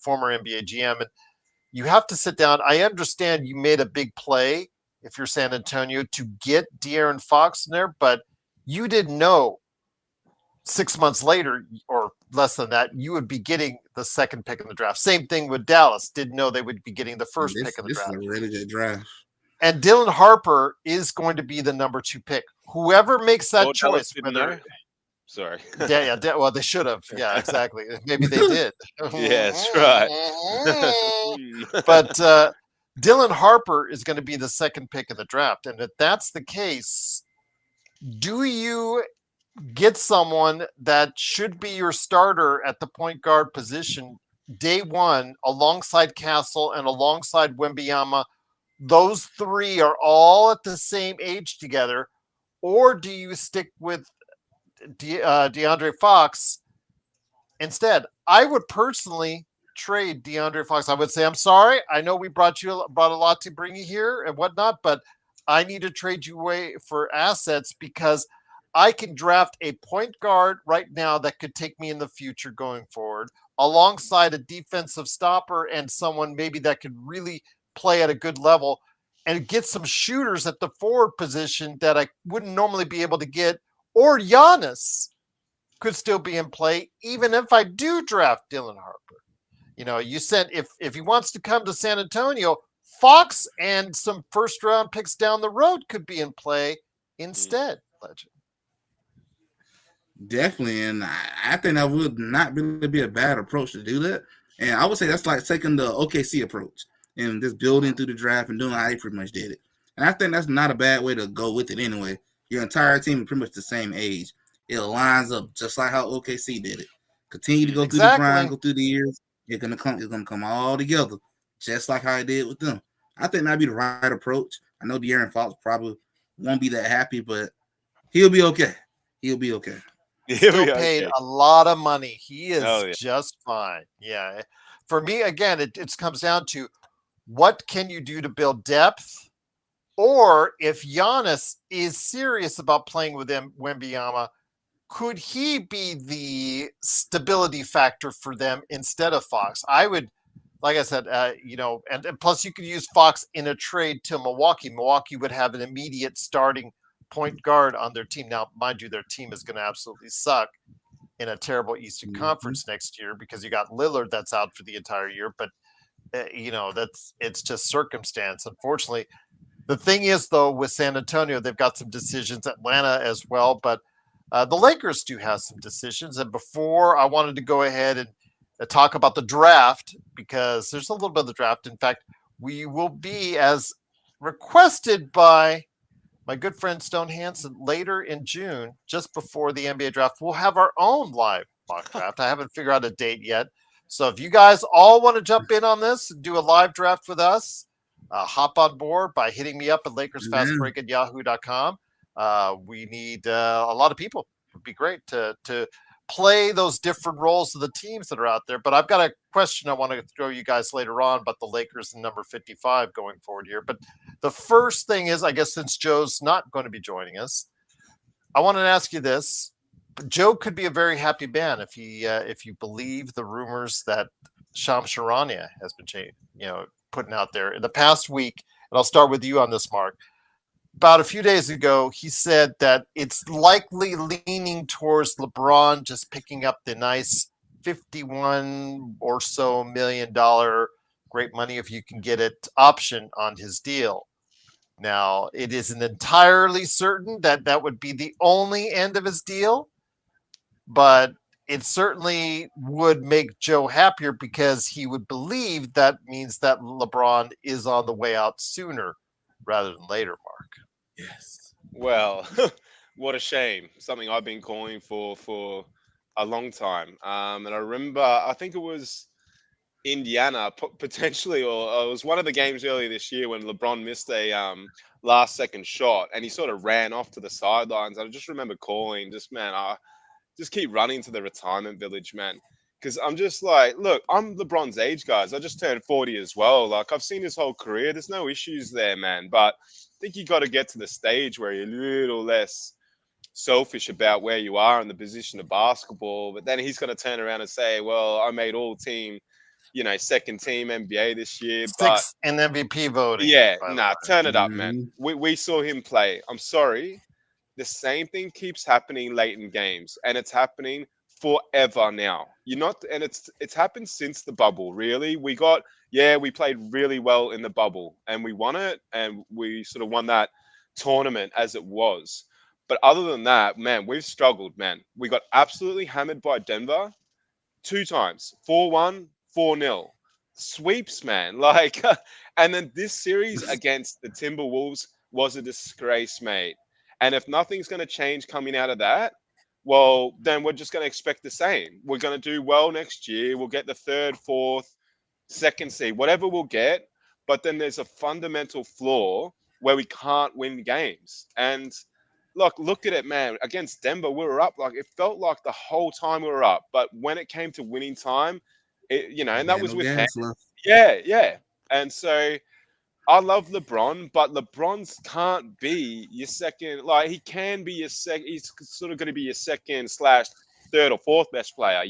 Speaker 1: former NBA GM, and you have to sit down. I understand you made a big play if you're San Antonio to get De'Aaron Fox in there, but you didn't know 6 months later or less than that, you would be getting the second pick in the draft. Same thing with Dallas. Didn't know they would be getting the first pick in the draft.
Speaker 3: This is a really good draft.
Speaker 1: And Dylan Harper is going to be the number 2 pick. Whoever makes that choice,
Speaker 2: Sorry.
Speaker 1: Well, they should have. Yeah, exactly. Maybe they did.
Speaker 2: Yes, right.
Speaker 1: But Dylan Harper is going to be the second pick in the draft. And if that's the case, do you get someone that should be your starter at the point guard position day one alongside Castle and alongside Wembanyama? Those three are all at the same age together, or do you stick with DeAndre Fox instead? I would personally trade DeAndre Fox. I would say, I'm sorry, I know we brought a lot to bring you here and whatnot, but I need to trade you away for assets because I can draft a point guard right now that could take me in the future going forward, alongside a defensive stopper and someone maybe that could really play at a good level and get some shooters at the forward position that I wouldn't normally be able to get, or Giannis could still be in play, even if I do draft Dylan Harper. You said if he wants to come to San Antonio, Fox and some first round picks down the road could be in play instead. Legend.
Speaker 3: Definitely, and I think that would not really be a bad approach to do that. And I would say that's like taking the OKC approach and just building through the draft and doing how they pretty much did it. And I think that's not a bad way to go with it anyway. Your entire team is pretty much the same age. It lines up just like how OKC did it. Continue to go through the grind, go through the years. It's gonna come all together, just like how it did with them. I think that'd be the right approach. I know De'Aaron Fox probably won't be that happy, but he'll be okay. He'll be okay.
Speaker 1: Still paid a lot of money. He is just fine. Yeah. For me, again, it comes down to what can you do to build depth, or if Giannis is serious about playing with Wembanyama, could he be the stability factor for them instead of Fox? I would, like I said, and plus you could use Fox in a trade to Milwaukee. Milwaukee would have an immediate starting point guard on their team. Now, mind you, their team is going to absolutely suck in a terrible Eastern Conference next year because you got Lillard that's out for the entire year. But it's just circumstance. Unfortunately, the thing is, though, with San Antonio, they've got some decisions. Atlanta as well, but the Lakers do have some decisions. And before I wanted to go ahead and talk about the draft, because there's a little bit of the draft. In fact, we will be, as requested by my good friend Stone Hansen, later in June, just before the NBA draft, we'll have our own live mock draft. I haven't figured out a date yet. So if you guys all want to jump in on this and do a live draft with us, hop on board by hitting me up at LakersFastBreak@yahoo.com. We need a lot of people. It would be great to play those different roles of the teams that are out there. But I've got a question I want to throw you guys later on about the Lakers and number 55 going forward here. But the first thing is, I guess since Joe's not going to be joining us, I want to ask you this. Joe could be a very happy man if you believe the rumors that Shams Charania has been putting out there in the past week. And I'll start with you on this, Mark. about a few days ago, he said that it's likely leaning towards LeBron just picking up the nice 51 or so $1 million, great money if you can get it, option on his deal. Now, it isn't entirely certain that that would be the only end of his deal, but it certainly would make Joe happier because he would believe that means that LeBron is on the way out sooner rather than later, Mark.
Speaker 3: Yes.
Speaker 2: Well, what a shame. Something I've been calling for a long time. And I remember, I think it was Indiana potentially, or it was one of the games earlier this year when LeBron missed a last second shot and he sort of ran off to the sidelines. I just remember calling, just man, just keep running to the retirement village, man. Because I'm just like, look, I'm LeBron's age, guys. I just turned 40 as well. Like, I've seen his whole career. There's no issues there, man. But I think you got to get to the stage where you're a little less selfish about where you are in the position of basketball. But then he's going to turn around and say, well, I made all team, second team NBA this year. But
Speaker 1: Sixth in MVP voting.
Speaker 2: yeah,
Speaker 1: by the
Speaker 2: nah,
Speaker 1: way.
Speaker 2: turn it up, man. We saw him play. I'm sorry. The same thing keeps happening late in games, and it's happening forever now. You're not, and it's happened since the bubble. Really, we played really well in the bubble, and we won it, and we sort of won that tournament as it was. But other than that, man, we've struggled, man. We got absolutely hammered by Denver 2 times, 4-1, 4-0. Sweeps, man. Like, and then this series against the Timberwolves was a disgrace, mate. And if nothing's going to change coming out of that, well, then we're just going to expect the same. We're going to do well next year. We'll get the third, fourth, second seed, whatever we'll get. But then there's a fundamental flaw where we can't win games. And look at it, man. Against Denver, we were up. Like, it felt like the whole time we were up. But when it came to winning time, and that was with yeah. And so I love LeBron, but LeBron's can't be your second. Like, he can be your second. He's sort of going to be your second / third or fourth best player.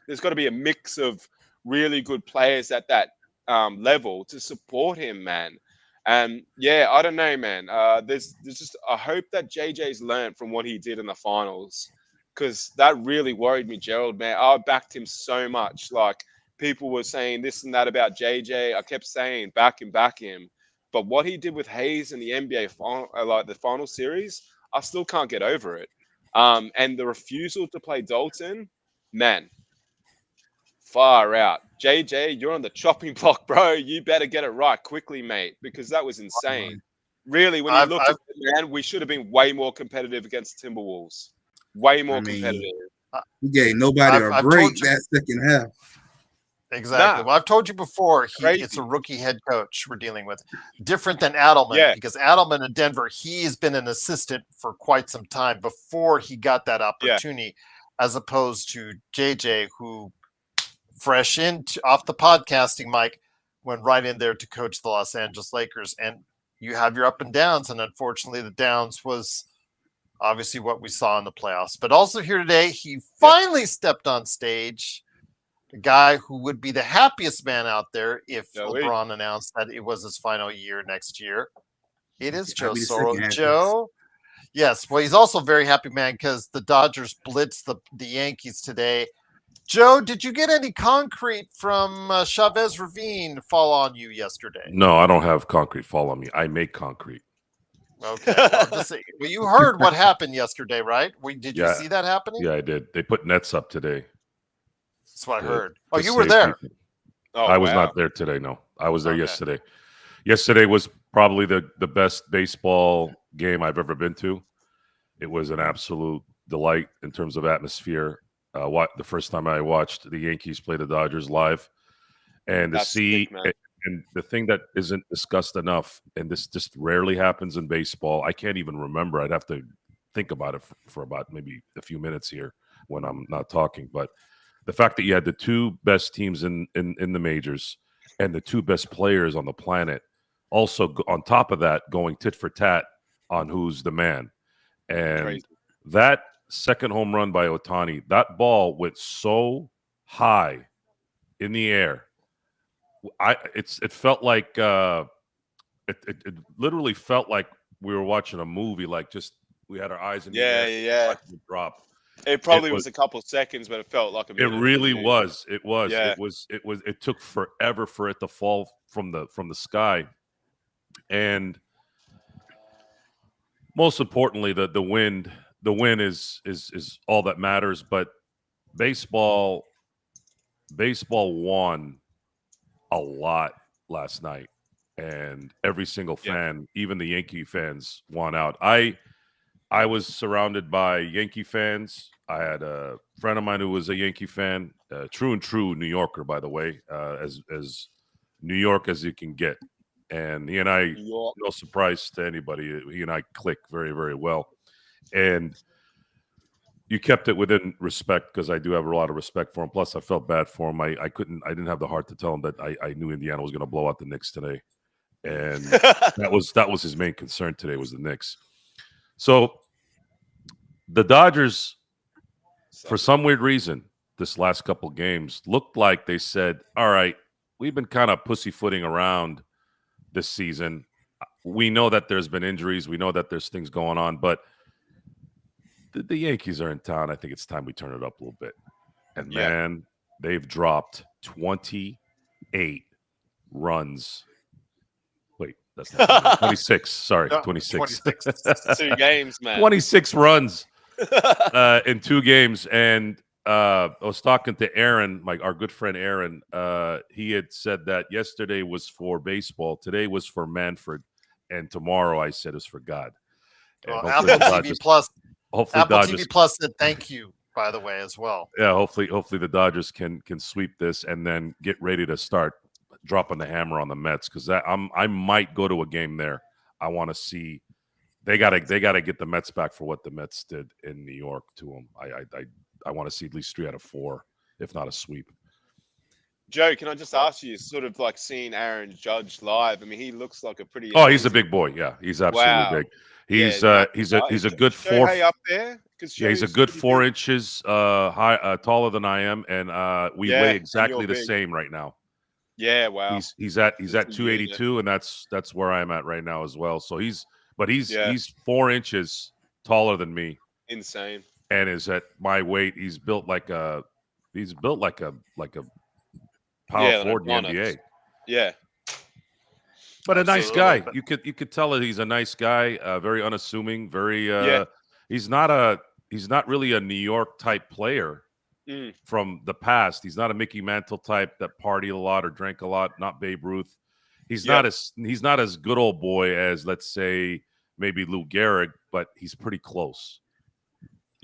Speaker 2: There's got to be a mix of really good players at that level to support him, man. And yeah, I don't know, man. There's just, I hope that JJ's learned from what he did in the finals, because that really worried me, Gerald, man. I backed him so much. Like, people were saying this and that about JJ. I kept saying back him. But what he did with Hayes in the NBA final, like the final series, I still can't get over it. And the refusal to play Dalton, man, far out. JJ, you're on the chopping block, bro. You better get it right quickly, mate, because that was insane. Really, when you look at it, man, we should have been way more competitive against Timberwolves. Way more competitive.
Speaker 3: He gave nobody a break that second half.
Speaker 1: Exactly. Well, I've told you before, it's a rookie head coach we're dealing with. Different than Adelman, because Adelman in Denver, he's been an assistant for quite some time before he got that opportunity, as opposed to JJ, who fresh off the podcasting mic, went right in there to coach the Los Angeles Lakers. And you have your up and downs, and unfortunately the downs was obviously what we saw in the playoffs. But also here today, he finally stepped on stage. The guy who would be the happiest man out there if LeBron announced that it was his final year next year. It is Joe Soros. Joe, yes. Well, he's also a very happy man because the Dodgers blitzed the Yankees today. Joe, did you get any concrete from Chavez Ravine fall on you yesterday?
Speaker 4: No, I don't have concrete fall on me. I make concrete.
Speaker 1: Okay. Well, you heard what happened yesterday, right? Did you see that happening?
Speaker 4: Yeah, I did. They put nets up today.
Speaker 1: That's what I heard. Oh, you were there.
Speaker 4: I was not there today. No, I was there yesterday. Yesterday was probably the best baseball game I've ever been to. It was an absolute delight in terms of atmosphere. The first time I watched the Yankees play the Dodgers live, and to see, and the thing that isn't discussed enough, and this just rarely happens in baseball. I can't even remember. I'd have to think about it for about maybe a few minutes here when I'm not talking, but the fact that you had the two best teams in the majors and the two best players on the planet, also on top of that, going tit for tat on who's the man. And that second home run by Ohtani, that ball went so high in the air. It felt like it literally felt like we were watching a movie. Like we had our eyes in the
Speaker 2: Yeah,
Speaker 4: air,
Speaker 2: yeah.
Speaker 4: watching it drop.
Speaker 2: It probably
Speaker 4: was-
Speaker 2: was a couple seconds, but it felt like a
Speaker 4: It
Speaker 2: minute.
Speaker 4: really
Speaker 2: didn't it?
Speaker 4: was. It was.
Speaker 2: Yeah.
Speaker 4: It took forever for it to fall from the sky, and most importantly, the win is all that matters. But baseball won a lot last night, and every single fan, even the Yankee fans, won out. I was surrounded by Yankee fans. I had a friend of mine who was a Yankee fan, true and true New Yorker, by the way, as New York as you can get. And he and I, no surprise to anybody, he and I click very, very well. And you kept it within respect, because I do have a lot of respect for him. Plus, I felt bad for him. I didn't have the heart to tell him that I knew Indiana was going to blow out the Knicks today, and that was his main concern today, was the Knicks. So the Dodgers, for some weird reason, this last couple games looked like they said, "All right, we've been kind of pussyfooting around this season. We know that there's been injuries. We know that there's things going on, but the Yankees are in town. I think it's time we turn it up a little bit." And man, they've dropped 28 runs. Wait, that's not 26. Sorry,
Speaker 1: No,
Speaker 4: 26.
Speaker 2: 2 games, man.
Speaker 4: 26 runs in 2 games. And I was talking to Aaron, our good friend Aaron. He had said that yesterday was for baseball, today was for Manfred, and tomorrow, I said, is for God. And
Speaker 1: Well, Apple TV Plus.
Speaker 4: Hopefully,
Speaker 1: Apple
Speaker 4: Dodgers,
Speaker 1: TV Plus said thank you, by the way, as well.
Speaker 4: Yeah, hopefully the Dodgers can sweep this and then get ready to start dropping the hammer on the Mets, because I might go to a game there. I want to see. They gotta get the Mets back for what the Mets did in New York to them. I want to see at least 3 out of 4, if not a sweep.
Speaker 2: Joe, can I just ask you, sort of like seeing Aaron Judge live? I mean, he looks like a pretty.
Speaker 4: Oh, he's a big boy. Yeah, he's absolutely big. He's a good 4.
Speaker 2: Up there.
Speaker 4: Yeah, he's a good 4 inches high, taller than I am, and we weigh exactly the same right now.
Speaker 2: Yeah, wow.
Speaker 4: He's at 282, and that's where I'm at right now as well. So he's 4 inches taller than me.
Speaker 2: Insane.
Speaker 4: And is at my weight. He's built like a power forward in the NBA.
Speaker 2: Yeah.
Speaker 4: But a nice guy. You could tell that he's a nice guy, very unassuming, very he's not really a New York type player from the past. He's not a Mickey Mantle type that partied a lot or drank a lot, not Babe Ruth. He's not as good old boy as, let's say, maybe Lou Gehrig, but he's pretty close.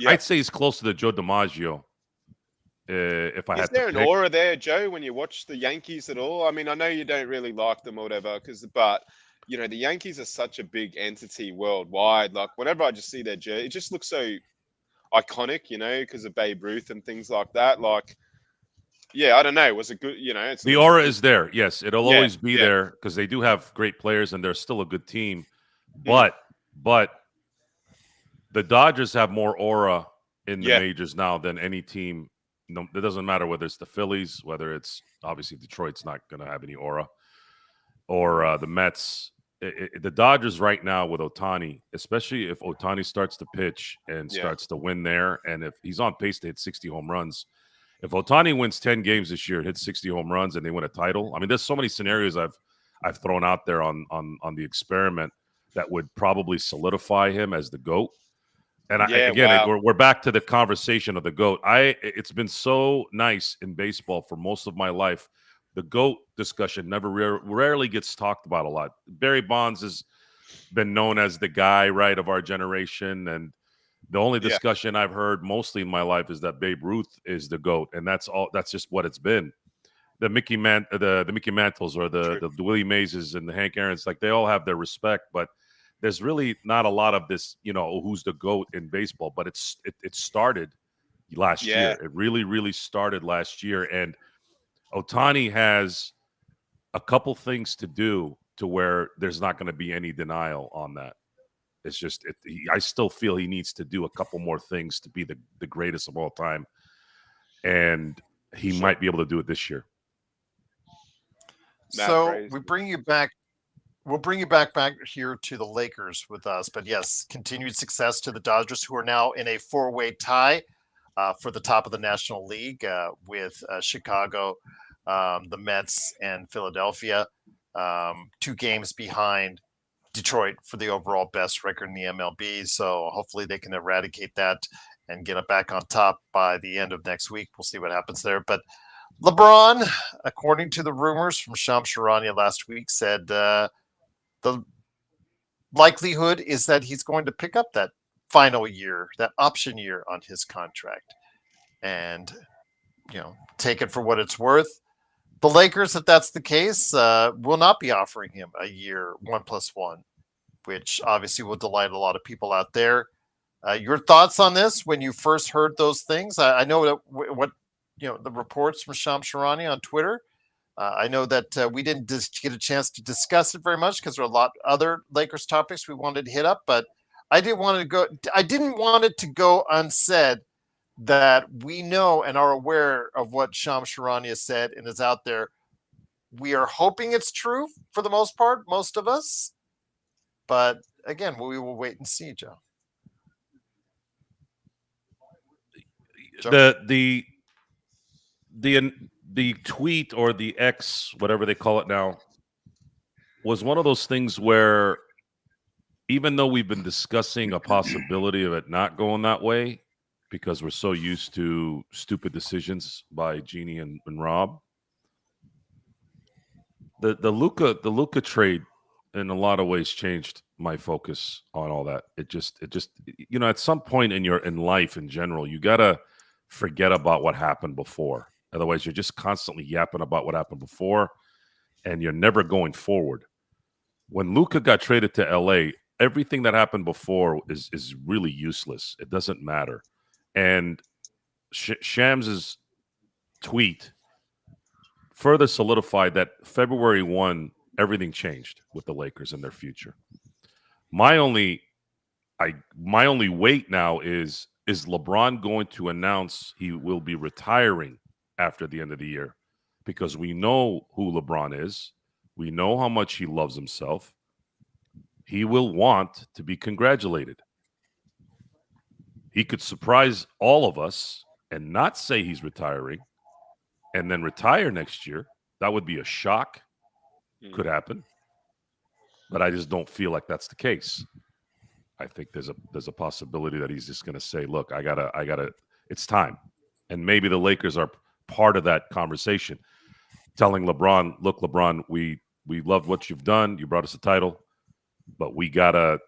Speaker 4: I'd say he's close to the Joe DiMaggio. If I had to pick.
Speaker 2: Is there an aura there, Joe, when you watch the Yankees at all? I mean, I know you don't really like them or whatever, but you know, the Yankees are such a big entity worldwide. Like, whenever I just see their jersey, it just looks so iconic, you know, because of Babe Ruth and things like that. Like, yeah, I don't know. Was it good? You know,
Speaker 4: the aura is there. Yes, it'll always be there, because they do have great players and they're still a good team. But the Dodgers have more aura in the majors now than any team. No, it doesn't matter whether it's the Phillies, whether it's obviously Detroit's not going to have any aura, or the Mets. The Dodgers right now with Ohtani, especially if Ohtani starts to pitch and starts to win there, and if he's on pace to hit 60 home runs. If Ohtani wins 10 games this year, hits 60 home runs, and they win a title, I mean, there's so many scenarios I've thrown out there on the experiment that would probably solidify him as the GOAT. And we're back to the conversation of the GOAT. It's been so nice in baseball for most of my life. The GOAT discussion rarely gets talked about a lot. Barry Bonds has been known as the guy, right, of our generation, and the only discussion I've heard mostly in my life is that Babe Ruth is the GOAT, and that's all. That's just what it's been. The Mickey Mantles or the Willie Mazes and the Hank Aaron's, like, they all have their respect, but there's really not a lot of this, you know, who's the GOAT in baseball. But it started last year. It really, really started last year. And Ohtani has a couple things to do to where there's not going to be any denial on that. It's just I still feel he needs to do a couple more things to be the greatest of all time. And he might be able to do it this year.
Speaker 1: So we bring you back we'll bring you back here to the Lakers with us. But yes, continued success to the Dodgers, who are now in a 4-way tie for the top of the National League with Chicago, the Mets, and Philadelphia. 2 games behind Detroit for the overall best record in the MLB. So hopefully they can eradicate that and get it back on top by the end of next week. We'll see what happens there. But LeBron, according to the rumors from Shams Charania last week, said the likelihood is that he's going to pick up that final year, that option year on his contract, and take it for what it's worth. The Lakers, if that's the case, will not be offering him a year 1+1, which obviously will delight a lot of people out there. Your thoughts on this when you first heard those things? I know that what the reports from Shams Charania on Twitter. I know that we didn't just get a chance to discuss it very much because there are a lot of other Lakers topics we wanted to hit up, but I didn't want it to go unsaid that we know and are aware of what Shams Charania said and is out there. We are hoping it's true for the most part, most of us. But again, we will wait and see, Joe.
Speaker 4: The tweet or the X, whatever they call it now, was one of those things where even though we've been discussing a possibility of it not going that way because we're so used to stupid decisions by Jeannie and Rob, the Luka trade in a lot of ways changed my focus on all that. It just at some point in life in general, you gotta forget about what happened before. Otherwise, you're just constantly yapping about what happened before, and you're never going forward. When Luka got traded to LA, everything that happened before is really useless. It doesn't matter. And Shams's tweet further solidified that February 1, everything changed with the Lakers and their future. My only wait now is LeBron going to announce he will be retiring after the end of the year? Because we know who LeBron is. We know how much he loves himself. He will want to be congratulated. He could surprise all of us and not say he's retiring and then retire next year. That would be a shock. Could happen. But I just don't feel like that's the case. I think there's a possibility that he's just going to say, look, I gotta, it's time. And maybe the Lakers are part of that conversation, telling LeBron, look, LeBron, we loved what you've done. You brought us a title, but we gotta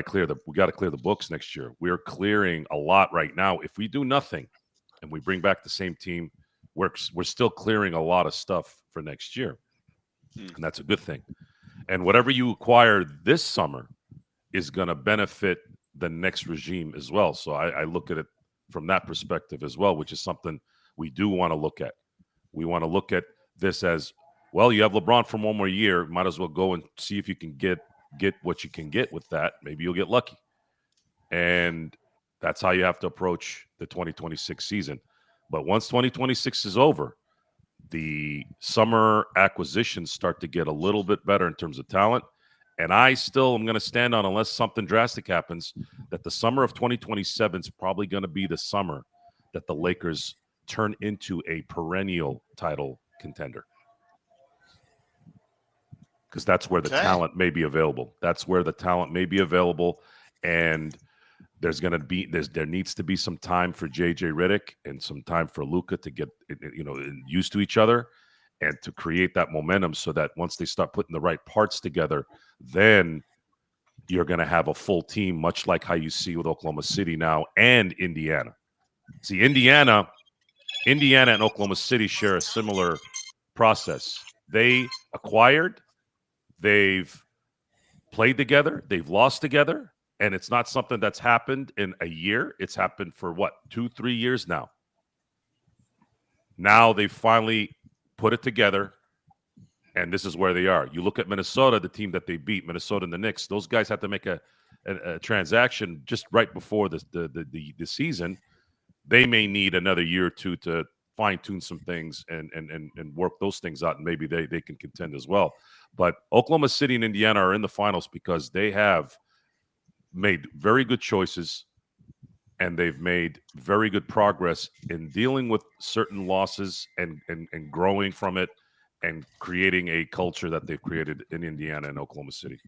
Speaker 4: clear the books next year. We're clearing a lot right now. If we do nothing and we bring back the same team, we're still clearing a lot of stuff for next year. And that's a good thing. And whatever you acquire this summer is going to benefit the next regime as well. So I look at it from that perspective as well, which is something we do want to look at. We want to look at this as, well, you have LeBron for one more year. Might as well go and see if you can get what you can get with that. Maybe you'll get lucky. And that's how you have to approach the 2026 season. But once 2026 is over, the summer acquisitions start to get a little bit better in terms of talent. And I still am going to stand on, unless something drastic happens, that the summer of 2027 is probably going to be the summer that the Lakers turn into a perennial title contender. Because that's where the talent may be available. That's where the talent may be available. And there needs to be some time for JJ Redick and some time for Luka to get used to each other and to create that momentum so that once they start putting the right parts together, then you're going to have a full team, much like how you see with Oklahoma City now and Indiana. See, Indiana and Oklahoma City share a similar process. They acquired, they've played together, they've lost together, and it's not something that's happened in a year. It's happened for, 2-3 years now. Now they finally put it together, and this is where they are. You look at Minnesota, the team that they beat, Minnesota and the Knicks. Those guys had to make a transaction just right before the season. They may need another year or two to fine tune some things and work those things out, and maybe they can contend as well. But Oklahoma City and Indiana are in the finals because they have made very good choices, and they've made very good progress in dealing with certain losses and growing from it and creating a culture that they've created in Indiana and Oklahoma City.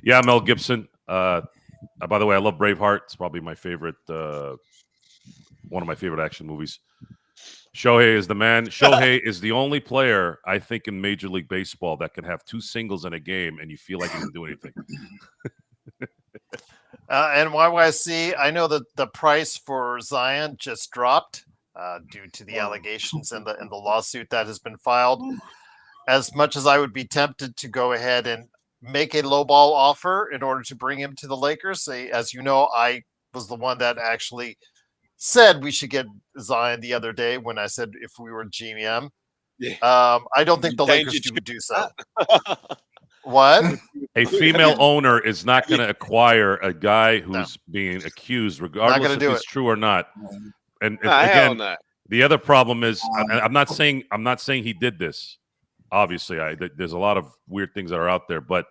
Speaker 4: Yeah, Mel Gibson. By the way, I love Braveheart. It's probably my favorite, one of my favorite action movies. Shohei is the man. Shohei is the only player, I think, in Major League Baseball that can have 2 singles in a game and you feel like he can do anything.
Speaker 1: And YYC, I know that the price for Zion just dropped due to the allegations and the lawsuit that has been filed. As much as I would be tempted to go ahead and make a lowball offer in order to bring him to the Lakers, as you know, I was the one that actually said we should get Zion the other day when I said if we were GM.
Speaker 2: Yeah.
Speaker 1: I don't think the Lakers would do so. What?
Speaker 4: A female owner is not going to acquire a guy who's being accused, regardless if it's true or not. And again, the other problem is, I'm not saying he did this. Obviously, there's a lot of weird things that are out there, but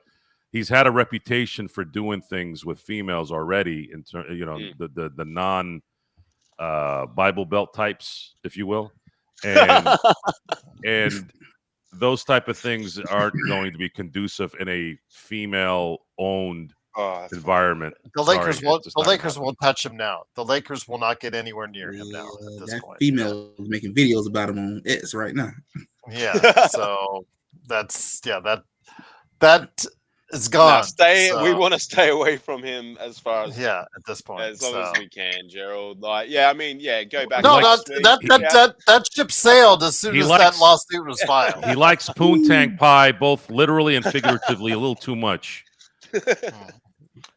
Speaker 4: he's had a reputation for doing things with females already. The non Bible Belt types, if you will, and those type of things aren't going to be conducive in a female-owned environment.
Speaker 1: The Lakers won't touch him now. The Lakers will not get anywhere near him now at this point.
Speaker 3: Female is making videos about him on X right now.
Speaker 1: Yeah, so that is gone.
Speaker 2: We want to stay away from him as far as
Speaker 1: at this point,
Speaker 2: as long as we can, Gerald. Go back.
Speaker 1: No, that ship sailed as soon as that lawsuit was filed.
Speaker 4: He likes poontang pie, both literally and figuratively, a little too much.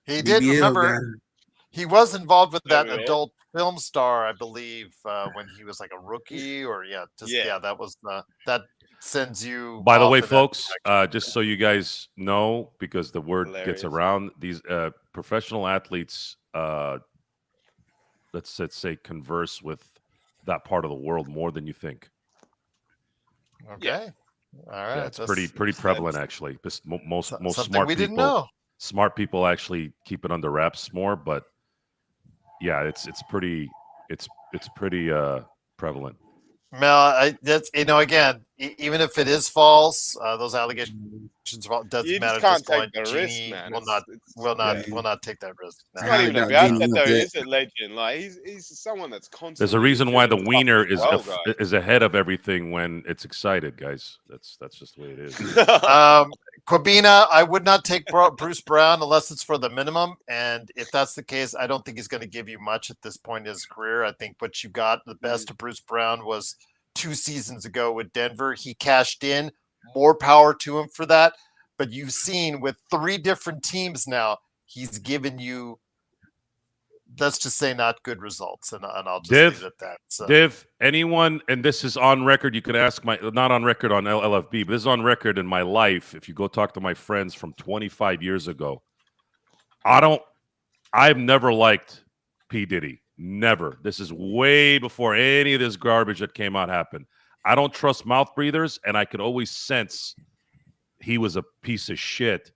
Speaker 1: He did remember. He was involved with that adult film star, I believe, when he was like a rookie, that was that sends you.
Speaker 4: By the way, folks, just so you guys know, because the word gets around, these professional athletes, let's say, converse with that part of the world more than you think.
Speaker 1: Okay, all right,
Speaker 4: it's pretty prevalent actually. Most smart
Speaker 1: we
Speaker 4: people,
Speaker 1: didn't know.
Speaker 4: Smart people actually keep it under wraps more, but yeah, it's pretty prevalent.
Speaker 1: Mel, that's again, even if it is false, those allegations doesn't matter at this point. Genie will not take that risk.
Speaker 2: It's not even about that though, is it, legend? Like he's someone that's constantly.
Speaker 4: There's a reason why the wiener is ahead of everything when it's excited, guys. That's just the way it is.
Speaker 1: Corbina, I would not take Bruce Brown unless it's for the minimum. And if that's the case, I don't think he's going to give you much at this point in his career. I think what you got, the best of Bruce Brown was 2 seasons ago with Denver. He cashed in. More power to him for that. But you've seen with 3 different teams now, he's given you, let's just say, not good results. And I'll just leave it at that. So.
Speaker 4: Div, anyone, and this is on record, you could ask not on record on LFB, but this is on record in my life. If you go talk to my friends from 25 years ago, I've never liked P. Diddy. Never. This is way before any of this garbage that came out happened. I don't trust mouth breathers, and I could always sense he was a piece of shit.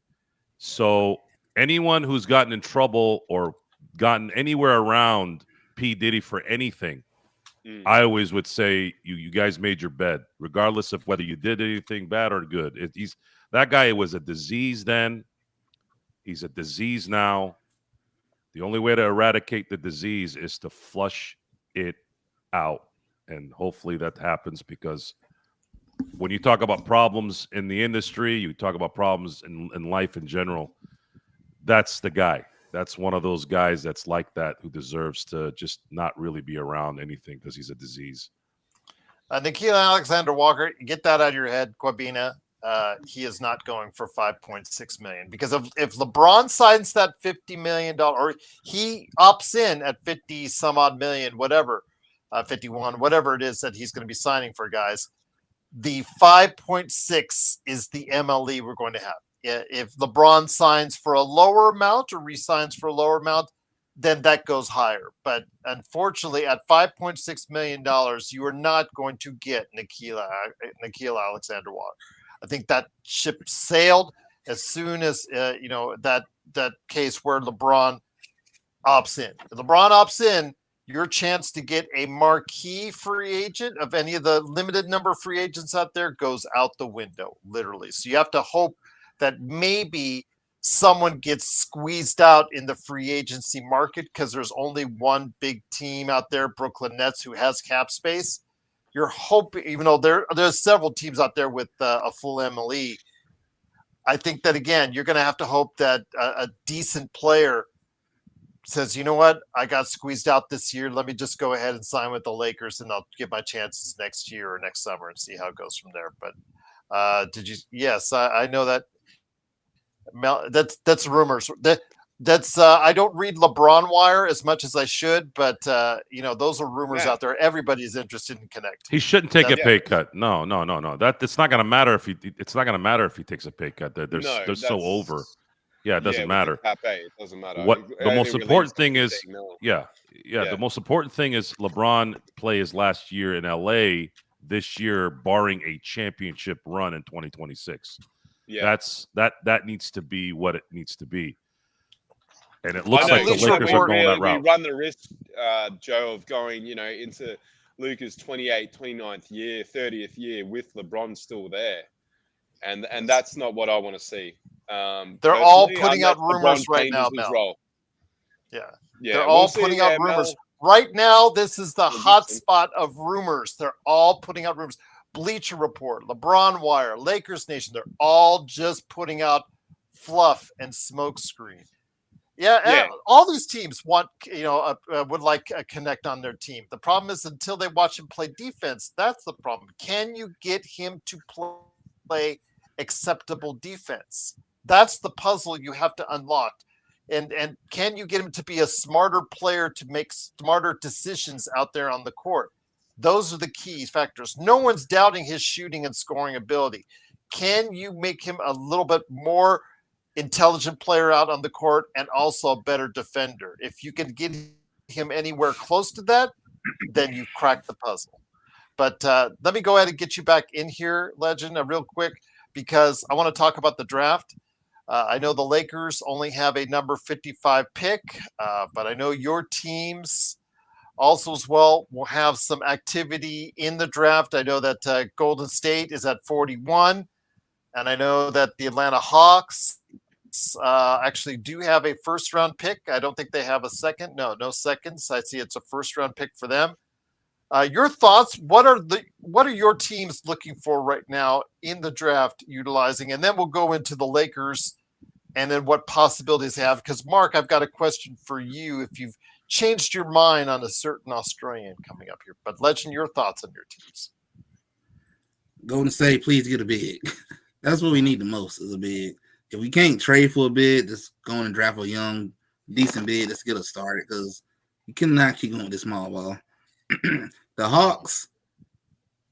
Speaker 4: So anyone who's gotten in trouble or gotten anywhere around P. Diddy for anything, I always would say you guys made your bed, regardless of whether you did anything bad or good. That guy was a disease then. He's a disease now. The only way to eradicate the disease is to flush it out. And hopefully that happens, because when you talk about problems in the industry, you talk about problems in life in general, that's the guy. That's one of those guys that's like that, who deserves to just not really be around anything because he's a disease.
Speaker 1: Nikhil Alexander-Walker, get that out of your head, Corbina. He is not going for $5.6 million, because if LeBron signs that $50 million, or he opts in at 50 some odd million, whatever, 51, whatever it is that he's going to be signing for, guys, the 5.6 is the MLE we're going to have. If LeBron signs for a lower amount or re-signs for a lower amount, then that goes higher. But unfortunately, at $5.6 million, you are not going to get Nikhil Alexander-Walker. I think that ship sailed as soon as that case where LeBron opts in. If LeBron opts in, your chance to get a marquee free agent of any of the limited number of free agents out there goes out the window, literally. So you have to hope that maybe someone gets squeezed out in the free agency market because there's only one big team out there, Brooklyn Nets, who has cap space. You're hoping, even though there's several teams out there with a full MLE, I think that, again, you're going to have to hope that a decent player says, you know what, I got squeezed out this year. Let me just go ahead and sign with the Lakers, and I'll give my chances next year or next summer and see how it goes from there. But yes, I know that. That's rumors. That's I don't read LeBron Wire as much as I should, but those are rumors out there. Everybody's interested in connecting.
Speaker 4: He shouldn't take a pay cut. No. It's not going to matter if he takes a pay cut. They're so over. Yeah, it doesn't matter.
Speaker 2: It doesn't matter.
Speaker 4: What the most important thing is, the most important thing is LeBron play his last year in LA this year, barring a championship run in 2026. Yeah, that needs to be what it needs to be. And it looks like the Lakers are going that route.
Speaker 2: We run the risk, Joe, of going, into Luka's 28th, 29th year, 30th year with LeBron still there. And that's not what I want to see.
Speaker 1: They're all putting out rumors right now, Mel. Yeah. They're all putting out rumors. Right now, this is the hot spot of rumors. They're all putting out rumors. Bleacher Report, LeBron Wire, Lakers Nation, they're all just putting out fluff and smokescreen. Yeah, all these teams want, would like a connect on their team. The problem is until they watch him play defense, that's the problem. Can you get him to play acceptable defense? That's the puzzle you have to unlock. And can you get him to be a smarter player to make smarter decisions out there on the court? Those are the key factors. No one's doubting his shooting and scoring ability. Can you make him a little bit more intelligent player out on the court and also a better defender? If you can get him anywhere close to that, then you've cracked the puzzle. But let me go ahead and get you back in here, Legend, real quick, because I want to talk about the draft. I know the Lakers only have a number 55 pick, but I know your teams also as well will have some activity in the draft. I know that Golden State is at 41, and I know that the Atlanta Hawks actually do have a first-round pick. I don't think they have a second. No seconds. I see it's a first-round pick for them. Your thoughts? What are your teams looking for right now in the draft, utilizing? And then we'll go into the Lakers, and then what possibilities they have. Because Mark, I've got a question for you. If you've changed your mind on a certain Australian coming up here, but Legend, your thoughts on your teams?
Speaker 3: Golden State, please get a big. That's what we need the most, is a big. If we can't trade for a bid, just go and draft a young, decent bid. Let's get us started, because you cannot keep going with this small ball. The Hawks,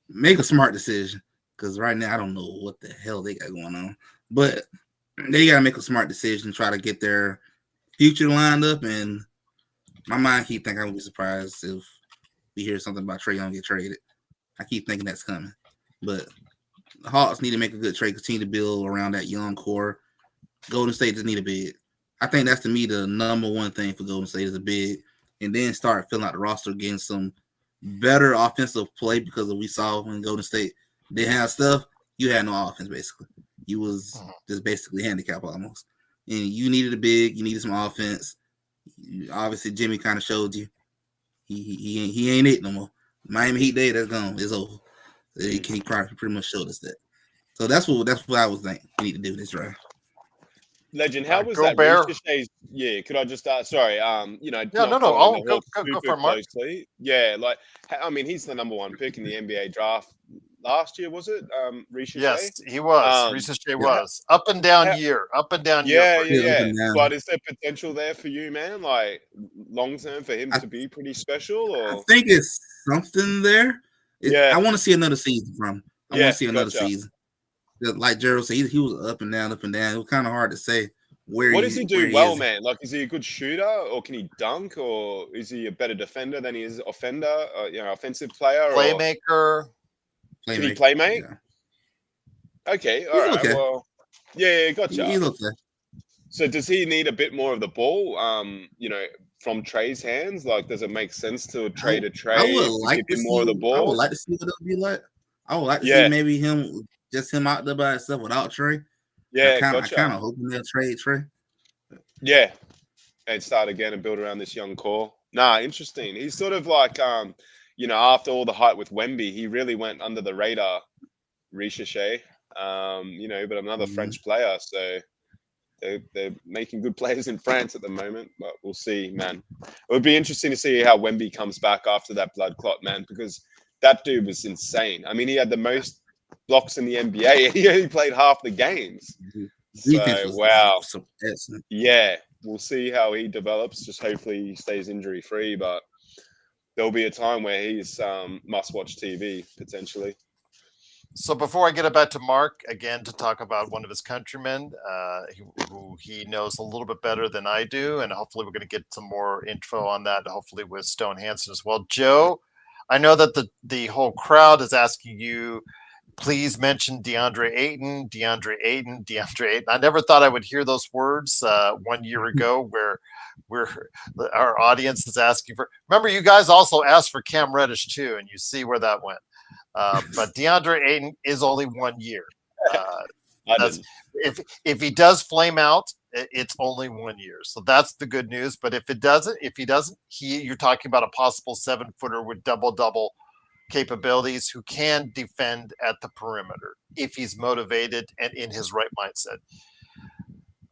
Speaker 3: make a smart decision, because right now I don't know what the hell they got going on. But they got to make a smart decision, try to get their future lined up. And my mind keep thinking I would be surprised if we hear something about Trae Young get traded. I keep thinking that's coming. But the Hawks need to make a good trade, continue to build around that young core. Golden State just need a bid. I think that's, to me, the number one thing for Golden State is a bid. And then start filling out the roster, getting some better offensive play, because we saw when Golden State didn't have stuff, you had no offense, basically. You was just basically handicapped almost. And you needed a big, you needed some offense. Obviously, Jimmy kind of showed you he ain't it no more. Miami Heat day, that's gone. It's over. He pretty much showed us that. So that's what I was thinking we need to do this draft.
Speaker 2: Legend, how was that Ricochet's? Yeah, could I just sorry,
Speaker 1: no. I'll go for Mark.
Speaker 2: Yeah, he's the number one pick in the NBA draft last year, was it? Ricochet?
Speaker 1: Yes, he was. Ricochet was up and down year.
Speaker 2: Yeah. But is there potential there for you, man? Like long term for him to be pretty special? Or
Speaker 3: I think it's something there. I want to see another season from him. I want to see another season. Like Gerald said, he was up and down. It was kind of hard to say
Speaker 2: What does he do well, man? Like, is he a good shooter, or can he dunk, or is he a better defender than he is offender? Offensive player,
Speaker 1: Playmaker.
Speaker 2: Can he playmate?
Speaker 3: Yeah.
Speaker 2: Okay, all right.
Speaker 3: Okay.
Speaker 2: Well, yeah, gotcha.
Speaker 3: He's okay.
Speaker 2: So does he need a bit more of the ball? From Trey's hands. Like, does it make sense to trade a Trey?
Speaker 3: I would like to see
Speaker 2: more of the ball.
Speaker 3: I would like to see what it'll be like. I would like to see maybe him out there by himself without Trey.
Speaker 2: Yeah,
Speaker 3: I kind of hoping they'll trade Trey.
Speaker 2: Yeah, and start again and build around this young core. Nah, interesting. He's sort of like, after all the hype with Wemby, he really went under the radar, Ricochet. But another French player, so they're making good players in France at the moment. But we'll see, man. It would be interesting to see how Wemby comes back after that blood clot, man, because that dude was insane. I mean, he had the most blocks in the NBA. He only played half the games. So, wow. Yeah, we'll see how he develops. Just hopefully he stays injury free, but there'll be a time where he's must-watch TV, potentially.
Speaker 1: So before I get it back to Mark, again, to talk about one of his countrymen, who he knows a little bit better than I do, and hopefully we're going to get some more info on that, hopefully with Stone Hansen as well. Joe, I know that the whole crowd is asking you, please mention DeAndre Ayton. I never thought I would hear those words 1 year ago where our audience is asking for. Remember, you guys also asked for Cam Reddish too, and you see where that went. But DeAndre Ayton is only 1 year. If he does flame out, it's only 1 year. So that's the good news. But if he doesn't, you're talking about a possible 7-footer with double capabilities who can defend at the perimeter if he's motivated and in his right mindset.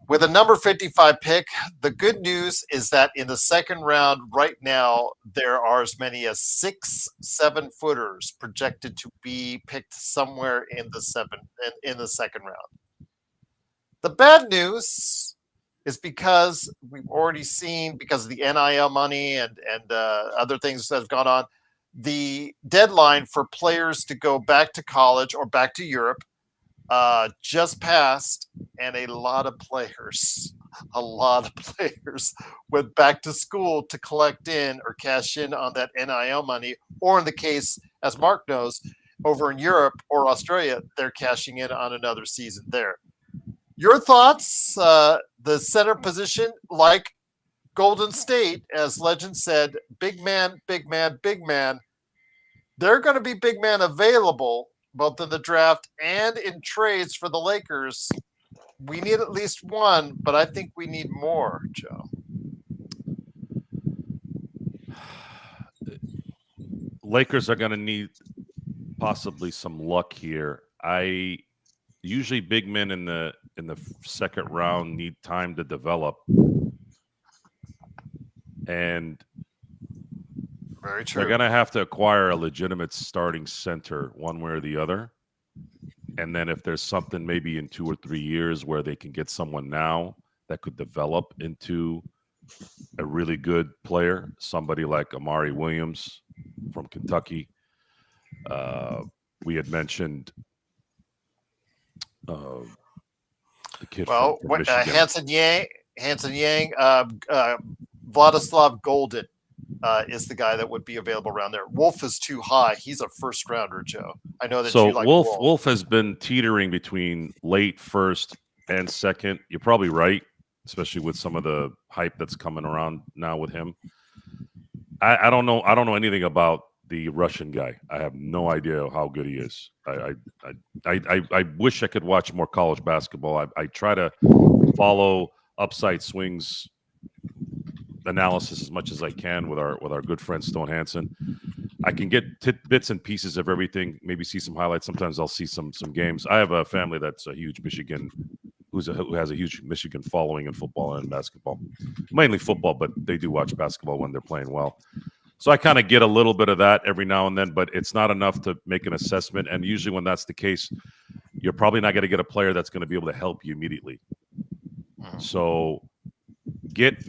Speaker 1: With a number 55 pick, the good news is that in the second round right now, there are as many as 6 7-footers projected to be picked somewhere in the second round. The bad news is because we've already seen, because of the NIL money and other things that have gone on, the deadline for players to go back to college or back to Europe just passed, and a lot of players went back to school to collect in or cash in on that NIL money, or in the case, as Mark knows, over in Europe or Australia, they're cashing in on another season there. Your thoughts? The center position, like Golden State, as Legend said, big man. They're going to be big man available both in the draft and in trades for the Lakers. We need at least one, but I think we need more, Joe.
Speaker 4: Lakers are going to need possibly some luck here. Usually big men in the second round need time to develop. And
Speaker 1: very true.
Speaker 4: They're going to have to acquire a legitimate starting center one way or the other. And then if there's something maybe in 2 or 3 years where they can get someone now that could develop into a really good player, somebody like Amari Williams from Kentucky. We had mentioned the kid from Michigan.
Speaker 1: Hanson Yang, Vladislav Golden. Is the guy that would be available around there. Wolf is too high. He's a first rounder, Joe. I know that you like Wolf.
Speaker 4: Wolf has been teetering between late first and second. You're probably right, especially with some of the hype that's coming around now with him. I don't know anything about the Russian guy. I have no idea how good he is. I wish I could watch more college basketball. I try to follow Upside Swings analysis as much as I can with our good friend Stone Hansen. I can get bits and pieces of everything, maybe see some highlights. Sometimes I'll see some games. I have a family that's a huge Michigan, who has a huge Michigan following in football and basketball. Mainly football, but they do watch basketball when they're playing well. So I kind of get a little bit of that every now and then, but it's not enough to make an assessment. And usually when that's the case, you're probably not going to get a player that's going to be able to help you immediately. So get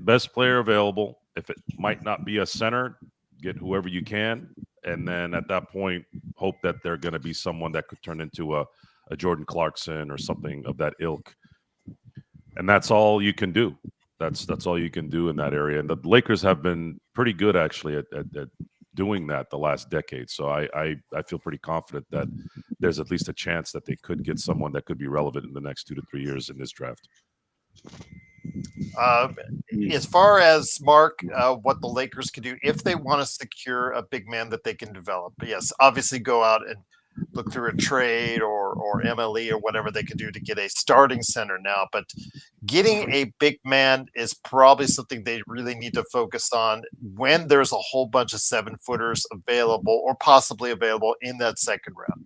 Speaker 4: best player available. If it might not be a center, get whoever you can. And then at that point, hope that they're going to be someone that could turn into a Jordan Clarkson or something of that ilk. and that's all you can do. That's all you can do in that area. And the Lakers have been pretty good actually at doing that the last decade. So I feel pretty confident that there's at least a chance that they could get someone that could be relevant in the next 2 to 3 years in this draft.
Speaker 1: As far as Mark, what the Lakers can do if they want to secure a big man that they can develop, yes, obviously go out and look through a trade or MLE or whatever they can do to get a starting center now. But getting a big man is probably something they really need to focus on when there's a whole bunch of 7-footers available or possibly available in that second round.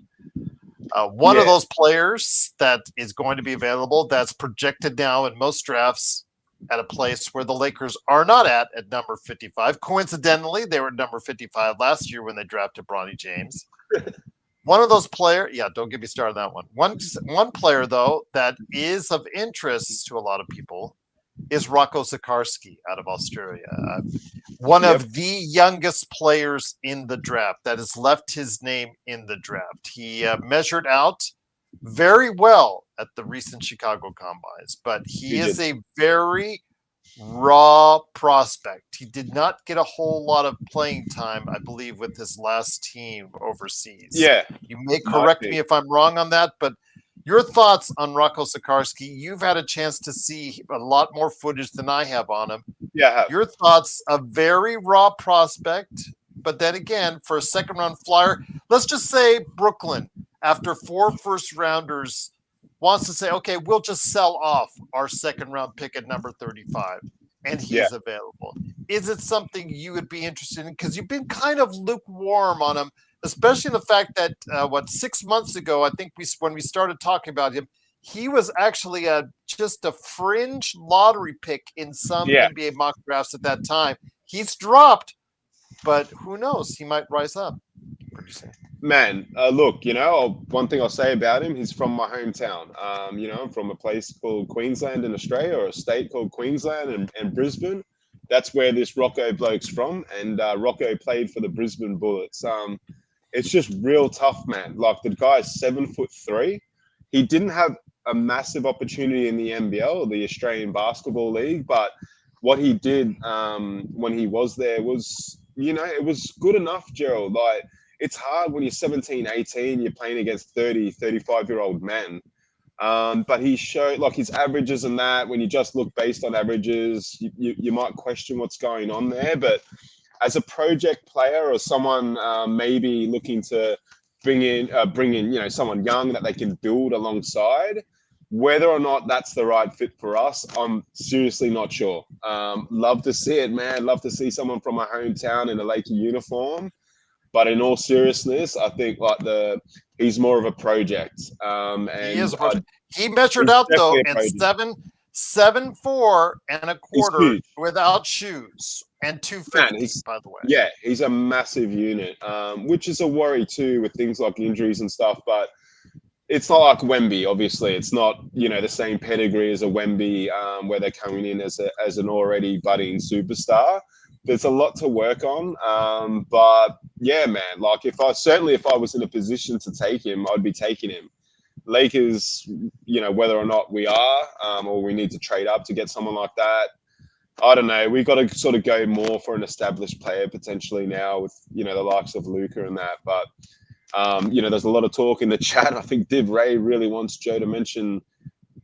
Speaker 1: One of those players that is going to be available that's projected now in most drafts at a place where the Lakers are not at number 55. Coincidentally, they were at number 55 last year when they drafted LeBron James. One of those players, don't get me started on that one. One player, though, that is of interest to a lot of people is Rocco Sikorsky out of Australia. One of the youngest players in the draft that has left his name in the draft. He measured out very well at the recent Chicago Combines, but he is a very raw prospect. He did not get a whole lot of playing time, I believe, with his last team overseas.
Speaker 2: Yeah.
Speaker 1: You may correct me if I'm wrong on that, but your thoughts on Rocco Sikorsky? You've had a chance to see a lot more footage than I have on him.
Speaker 2: Yeah.
Speaker 1: Your thoughts, a very raw prospect, but then again, for a second-round flyer, let's just say Brooklyn, after 4 first-rounders, wants to say, okay, we'll just sell off our second-round pick at number 35, and he's available. Is it something you would be interested in? Because you've been kind of lukewarm on him, especially the fact that, 6 months ago, I think when we started talking about him, he was actually just a fringe lottery pick in some NBA mock drafts at that time. He's dropped, but who knows? He might rise up. What do you say?
Speaker 2: Man, look, one thing I'll say about him, he's from my hometown. I'm from a place called Queensland in Australia, or a state called Queensland and Brisbane. That's where this Rocco bloke's from, and Rocco played for the Brisbane Bullets. It's just real tough, man. Like, the guy's 7'3". He didn't have a massive opportunity in the NBL, the Australian Basketball League, but what he did when he was there was, it was good enough, Gerald. Like, it's hard when you're 17, 18, you're playing against 30, 35-year-old men. But he showed, like, his averages and that, when you just look based on averages, you might question what's going on there. But as a project player or someone maybe looking to bring in, someone young that they can build alongside, whether or not that's the right fit for us, I'm seriously not sure. Love to see it, man. Love to see someone from my hometown in a Laker uniform. But in all seriousness, I think he's more of a project. And
Speaker 1: he is. He measured out though at 7'4" and a quarter without shoes and 250. By the way,
Speaker 2: yeah, he's a massive unit, which is a worry too with things like injuries and stuff. But it's not like Wemby. Obviously, it's not the same pedigree as a Wemby, where they're coming in as an already budding superstar. There's a lot to work on, but yeah, man. Like, if I was in a position to take him, I'd be taking him. Lakers, whether or not we are, or we need to trade up to get someone like that, I don't know. We've got to sort of go more for an established player potentially now with the likes of Luka and that. But there's a lot of talk in the chat. I think Div Ray really wants Joe to mention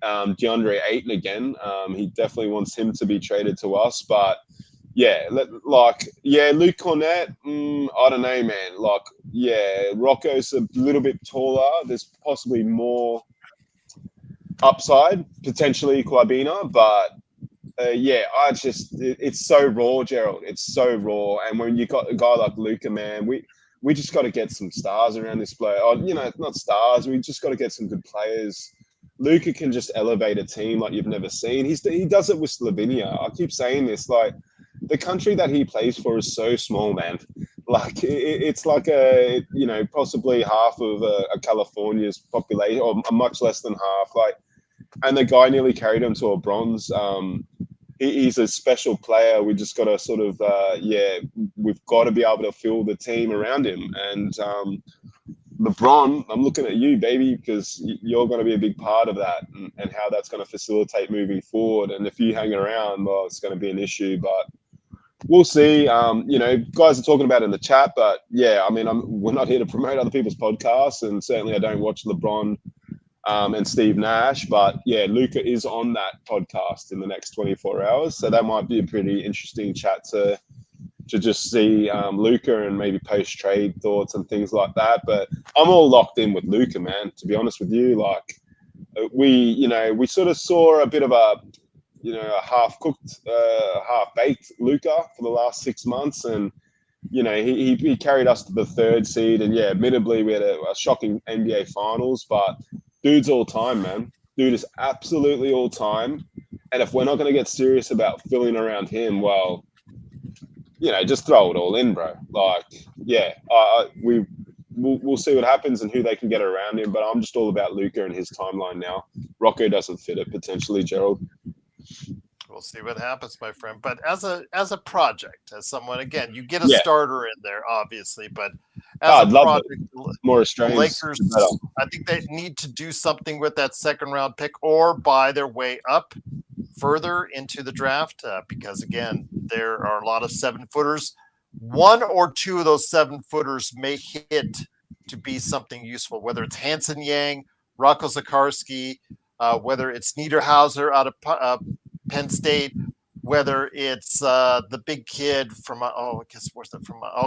Speaker 2: DeAndre Ayton again. He definitely wants him to be traded to us, but. Yeah, Luke Cornett, I don't know, man. Rocco's a little bit taller. There's possibly more upside, potentially Clubina, but it's so raw, Gerald. It's so raw. And when you got a guy like Luka, man, we just got to get some stars around this player. Not stars. We just got to get some good players. Luka can just elevate a team like you've never seen. He does it with Slovenia. I keep saying this, like, the country that he plays for is so small, man. Like, it's like possibly half of a California's population, or much less than half. Like, and the guy nearly carried him to a bronze. He's a special player. We just got to sort of, we've got to be able to fill the team around him. And LeBron, I'm looking at you, baby, because you're going to be a big part of that and how that's going to facilitate moving forward. And if you hang around, well, it's going to be an issue. But we'll see. Guys are talking about it in the chat, but yeah, I mean, we're not here to promote other people's podcasts, and certainly I don't watch LeBron and Steve Nash, but yeah, Luca is on that podcast in the next 24 hours, so that might be a pretty interesting chat to just see Luca and maybe post-trade thoughts and things like that. But I'm all locked in with Luca, man, to be honest with you. Like, we sort of saw a bit of a half-cooked, half-baked Luca for the last 6 months, and he carried us to the 3rd seed, and yeah, admittedly we had a shocking NBA Finals, but dude's all time, man. Dude is absolutely all time, and if we're not going to get serious about filling around him, well, just throw it all in, bro. Like, yeah, we'll see what happens and who they can get around him, but I'm just all about Luca and his timeline now. Rocco doesn't fit it, potentially, Gerald.
Speaker 1: We'll see what happens, my friend. But as a project, as someone, again, you get a starter in there, obviously, but as a project,
Speaker 2: more Australians,
Speaker 1: Lakers, I think they need to do something with that 2nd round pick or buy their way up further into the draft because, again, there are a lot of 7-footers. 1 or 2 of those 7-footers may hit to be something useful, whether it's Hanson Yang, Rocco Zakarsky, whether it's Niederhauser out of Penn State, whether it's the big kid from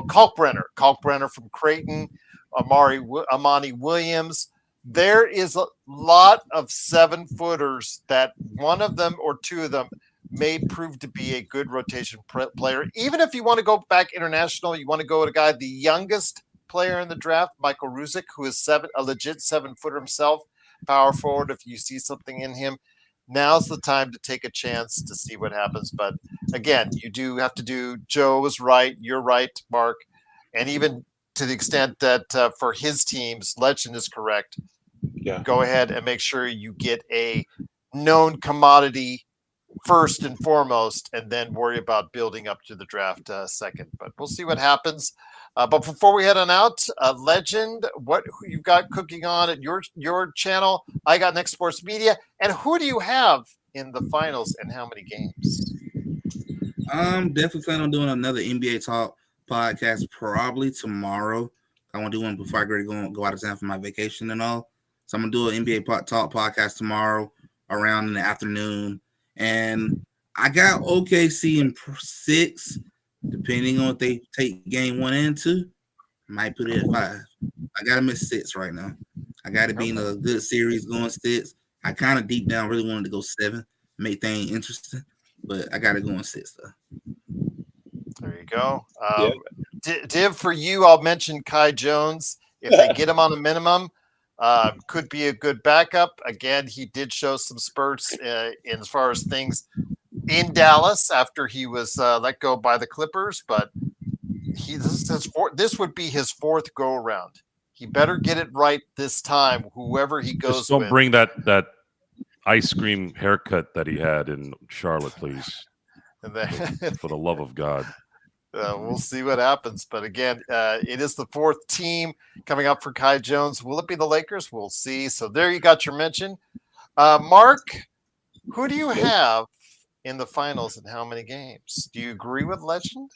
Speaker 1: Kalkbrenner from Creighton, Amani Williams. There is a lot of 7-footers that one of them or 2 of them may prove to be a good rotation player. Even if you want to go back international, you want to go with a guy, the youngest player in the draft, Michael Ruzick, who is a legit 7-footer himself, power forward. If you see something in him, now's the time to take a chance to see what happens. But again, you do have to do. Joe was right. You're right, Mark. And even to the extent that for his teams, Legend is correct.
Speaker 2: Yeah.
Speaker 1: Go ahead and make sure you get a known commodity first and foremost, and then worry about building up to the draft second. But we'll see what happens. But before we head on out, Legend, what you've got cooking on at your channel? I got Next Sports Media, and who do you have in the finals and how many games?
Speaker 3: I'm definitely planning on doing another NBA Talk podcast probably tomorrow. I want to do one before I go out of town for my vacation and all. So I'm gonna do an NBA Talk podcast tomorrow around in the afternoon, and I got OKC in 6. Depending on if they take game 1 and 2, might put it at 5. I got them at 6 right now. I got to be in a good series going 6. I kind of deep down really wanted to go 7, make things interesting, but I got to go in 6 though.
Speaker 1: There you go. Div, for you, I'll mention Kai Jones. If they get him on a minimum, could be a good backup. Again, he did show some spurts in as far as things in Dallas after he was let go by the Clippers, but this would be his 4th go around. He better get it right this time. Whoever he goes
Speaker 4: Just don't
Speaker 1: with.
Speaker 4: bring that ice cream haircut that he had in Charlotte, please.
Speaker 1: And then,
Speaker 4: for the love of God.
Speaker 1: We'll see what happens. But again, it is the 4th team coming up for Kai Jones. Will it be the Lakers? We'll see. So there you got your mention. Mark, who do you have in the finals and how many games? Do you agree with Legend?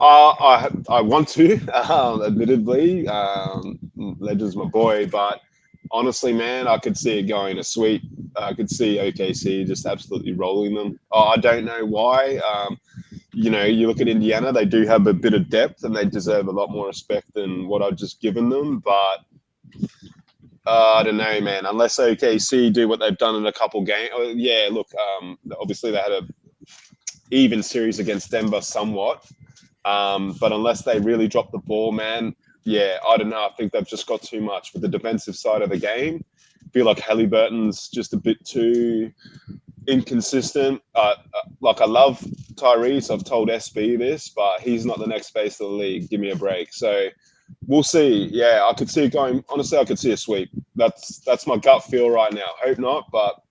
Speaker 2: I want to, admittedly. Legend's my boy, but honestly, man, I could see it going a sweep. I could see OKC just absolutely rolling them. I don't know why. You look at Indiana, they do have a bit of depth and they deserve a lot more respect than what I've just given them, but I don't know, man. Unless OKC do what they've done in a couple games. Yeah, look, obviously they had a even series against Denver somewhat. But unless they really drop the ball, man, yeah, I don't know. I think they've just got too much with the defensive side of the game. I feel like Halliburton's just a bit too inconsistent. I love Tyrese. I've told SB this, but he's not the next face of the league. Give me a break. So we'll see. Yeah, I could see it going. Honestly, I could see a sweep. That's my gut feel right now. Hope not, but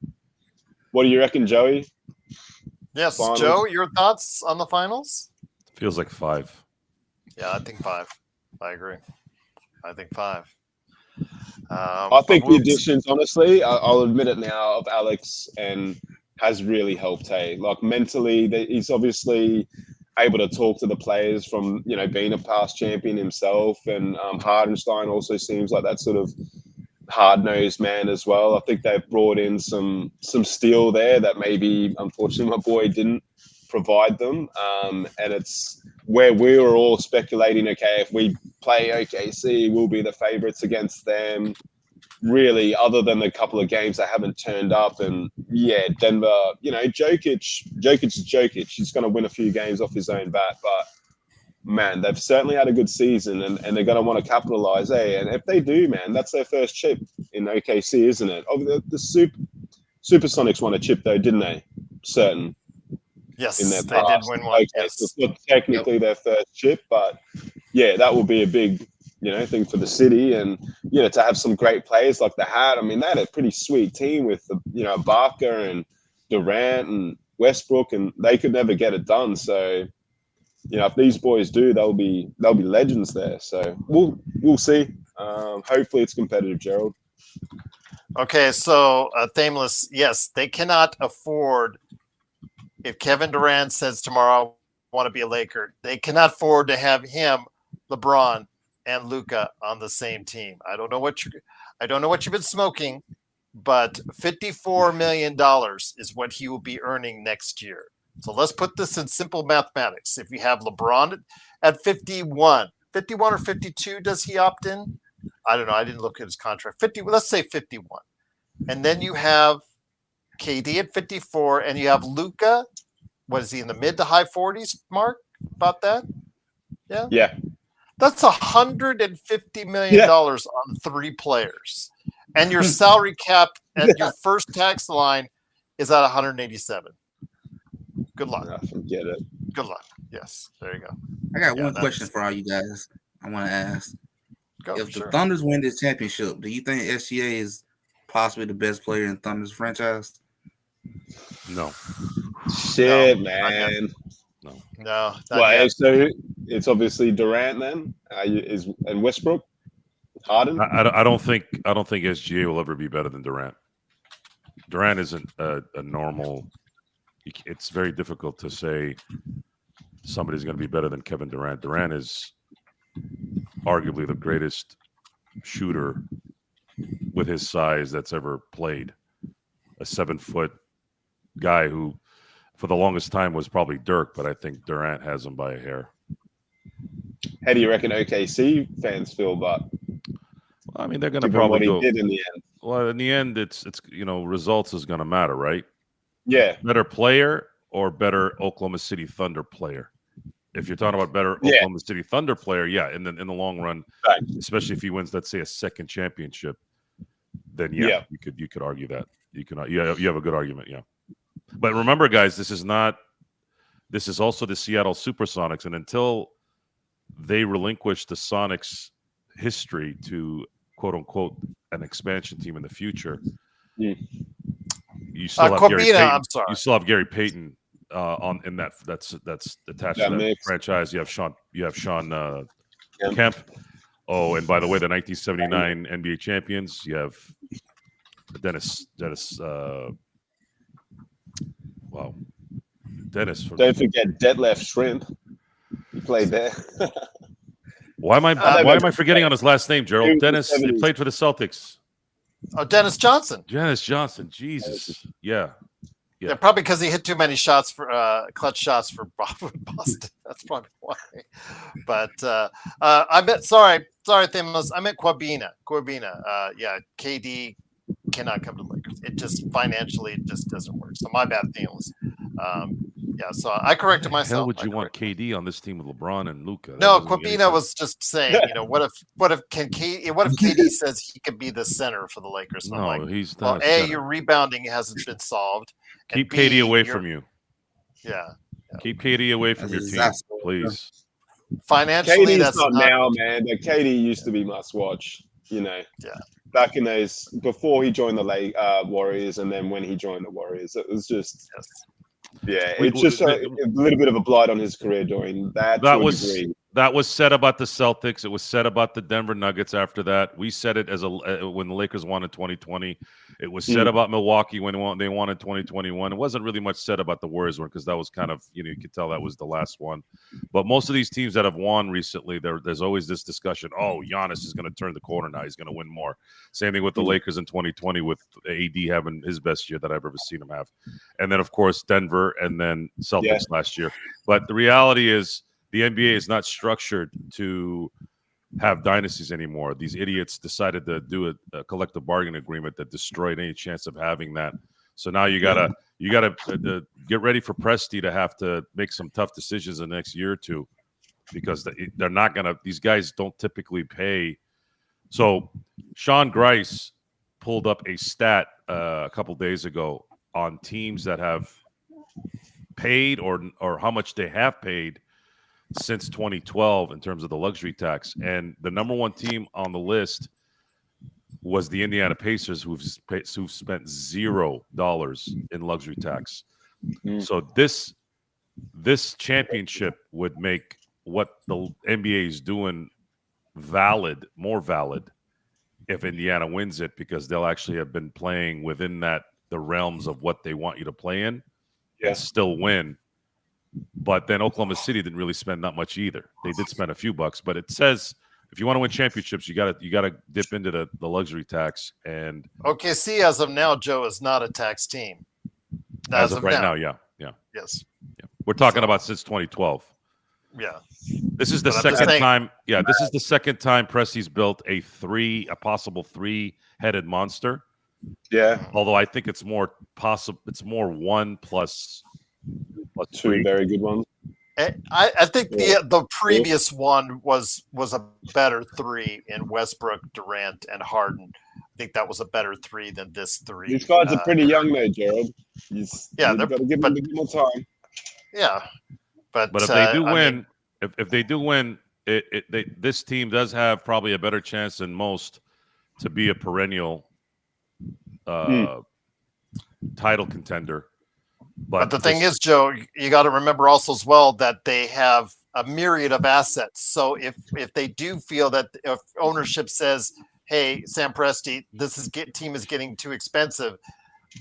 Speaker 2: what do you reckon, Joey?
Speaker 1: Yes,
Speaker 2: Finals?
Speaker 1: Joe, your thoughts on the finals?
Speaker 4: Feels like 5.
Speaker 1: Yeah, I think 5. I agree. I think 5.
Speaker 2: I think the additions, honestly, I'll admit it now, of Alex and has really helped. Hey, like mentally, he's obviously able to talk to the players from being a past champion himself, and Hardenstein also seems like that sort of hard-nosed man as well. I think they've brought in some steel there that maybe, unfortunately, my boy didn't provide them, and it's where we were all speculating, okay, if we play OKC, we'll be the favorites against them. Really, other than the couple of games that haven't turned up, and yeah, Denver, Jokic is Jokic. He's going to win a few games off his own bat, but man, they've certainly had a good season, and they're going to want to capitalize, And if they do, man, that's their first chip in OKC, isn't it? Oh, the Supersonics won a chip, though, didn't they? Certain.
Speaker 1: Yes,
Speaker 2: in their
Speaker 1: they
Speaker 2: past.
Speaker 1: did win one.
Speaker 2: Okay,
Speaker 1: Yes.
Speaker 2: so it's not technically their first chip, but yeah, that will be a big, thing for the city, and to have some great players like they had. I mean, they had a pretty sweet team with Barker and Durant and Westbrook, and they could never get it done. So, if these boys do, they'll be legends there. So we'll see. Hopefully, it's competitive, Gerald.
Speaker 1: Okay, so Thameless, yes, they cannot afford. If Kevin Durant says tomorrow, I want to be a Laker, they cannot afford to have him, LeBron, and Luka on the same team. I don't know what you've been smoking, but $54 million is what he will be earning next year. So let's put this in simple mathematics. If you have LeBron at 51 or 52, does he opt in? I don't know. I didn't look at his contract. 50. Let's say 51, and then you have KD at 54, and you have Luka. What is he in the mid to high 40s mark? About that? Yeah.
Speaker 2: Yeah.
Speaker 1: That's $150 million on 3 players, and your salary cap and your first tax line is at 187. Good luck.
Speaker 2: I forget it.
Speaker 1: Good luck. Yes, there you go.
Speaker 3: I got one question for all you guys. I want to ask: if the Thunders win this championship, do you think SGA is possibly the best player in Thunder's franchise?
Speaker 4: No.
Speaker 2: Shit,
Speaker 1: No,
Speaker 2: man.
Speaker 1: No.
Speaker 2: Well, so it's obviously Durant then, and Westbrook, Harden.
Speaker 4: I don't think SGA will ever be better than Durant. Durant isn't a normal. It's very difficult to say somebody's going to be better than Kevin Durant. Durant is arguably the greatest shooter with his size that's ever played. A 7-foot guy who, for the longest time, was probably Dirk, but I think Durant has him by a hair.
Speaker 2: How do you reckon OKC fans feel? But
Speaker 4: I mean, they're going to probably
Speaker 2: what he did in the end.
Speaker 4: Well, in the end, it's results is going to matter, right?
Speaker 2: Yeah.
Speaker 4: Better player or better Oklahoma City Thunder player? If you're talking about better Oklahoma City Thunder player, in the long run, especially if he wins, let's say, a second championship, then you could argue that. You have a good argument, But remember, guys, this is also the Seattle Supersonics, and until they relinquish the Sonics history to quote unquote an expansion team in the future, you still have Gary Payton.
Speaker 1: I'm sorry.
Speaker 4: You still have Gary Payton that's attached to that franchise. You have Sean Kemp. Oh, and by the way, the 1979 NBA champions. You have Dennis. Wow, Dennis.
Speaker 2: Don't forget Detlef Shrimp. He played there.
Speaker 4: Why am I forgetting on his last name, Gerald? Dennis. He played for the Celtics.
Speaker 1: Oh, Dennis Johnson.
Speaker 4: Dennis Johnson. Jesus. Yeah.
Speaker 1: Probably because he hit too many shots for clutch shots for Boston. That's probably why. But I meant sorry, Thamos. I meant Corbina. KD cannot come to the Lakers. It just financially doesn't work. So my bad, Thamos. So I corrected myself.
Speaker 4: How would you want KD on this team with LeBron and Luka?
Speaker 1: No, Corbina was just saying, what if KD says he could be the center for the Lakers? And
Speaker 4: no, he's not. Well,
Speaker 1: your rebounding hasn't been solved.
Speaker 4: Keep KD away from you.
Speaker 1: Yeah.
Speaker 4: Keep KD away from your team, please.
Speaker 1: Financially,
Speaker 2: KD's not now, man. But KD used to be must watch. Yeah. Back in those before he joined the Warriors, and then when he joined the Warriors, it was just. Yes. Yeah, it's just a little bit of a blight on his career during that.
Speaker 4: That was said about the Celtics. It was said about the Denver Nuggets after that. We said it as when the Lakers won in 2020. It was said about Milwaukee when they won in 2021. It wasn't really much said about the Warriors one because that was kind of, you could tell that was the last one. But most of these teams that have won recently, there's always this discussion, oh, Giannis is going to turn the corner now. He's going to win more. Same thing with the Lakers in 2020 with AD having his best year that I've ever seen him have. And then, of course, Denver and then Celtics last year. But the reality is, the NBA is not structured to have dynasties anymore. These idiots decided to do a collective bargaining agreement that destroyed any chance of having that. So now you gotta get ready for Presti to have to make some tough decisions in the next year or two, because they're not gonna. These guys don't typically pay. So Sean Grice pulled up a stat a couple days ago on teams that have paid or how much they have paid since 2012 in terms of the luxury tax. And the number one team on the list was the Indiana Pacers, who've spent $0 in luxury tax. So this championship would make what the NBA is doing more valid if Indiana wins it, because they'll actually have been playing within the realms of what they want you to play in and still win. But then Oklahoma City didn't really spend that much either. They did spend a few bucks, but it says if you want to win championships, you gotta dip into the luxury tax. And
Speaker 1: OKC as of now, Joe, is not a tax team.
Speaker 4: As of right now, yeah.
Speaker 1: Yes.
Speaker 4: Yeah. We're talking about since 2012.
Speaker 1: Yeah.
Speaker 4: This is the second time. Yeah, this is the second time Presti's built a possible three-headed monster.
Speaker 2: Yeah.
Speaker 4: Although I think it's more possible. It's more 1 plus
Speaker 2: two very good ones.
Speaker 1: I think the previous one was a better three in Westbrook, Durant, and Harden. I think that was a better three than this three.
Speaker 2: These guys are pretty young though, Gerald. You've got to give them a bit more time.
Speaker 1: Yeah, but
Speaker 4: if they do win, if they do win, this team does have probably a better chance than most to be a perennial title contender.
Speaker 1: But the thing is, Joe, you got to remember also as well that they have a myriad of assets. So if they do feel that if ownership says, "Hey, Sam Presti, team is getting too expensive,"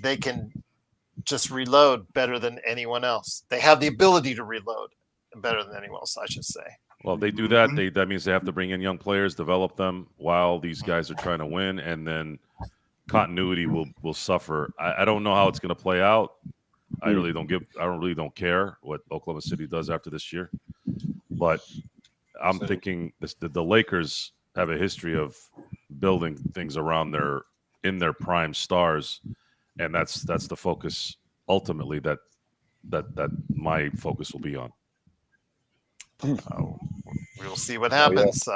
Speaker 1: they can just reload better than anyone else. They have the ability to reload better than anyone else, I should say.
Speaker 4: Well, if they do that, that means they have to bring in young players, develop them while these guys are trying to win, and then continuity will suffer. I don't know how it's going to play out. I really don't care what Oklahoma City does after this year, but I'm thinking the Lakers have a history of building things around in their prime stars, and that's the focus ultimately that my focus will be on.
Speaker 1: We'll see what happens.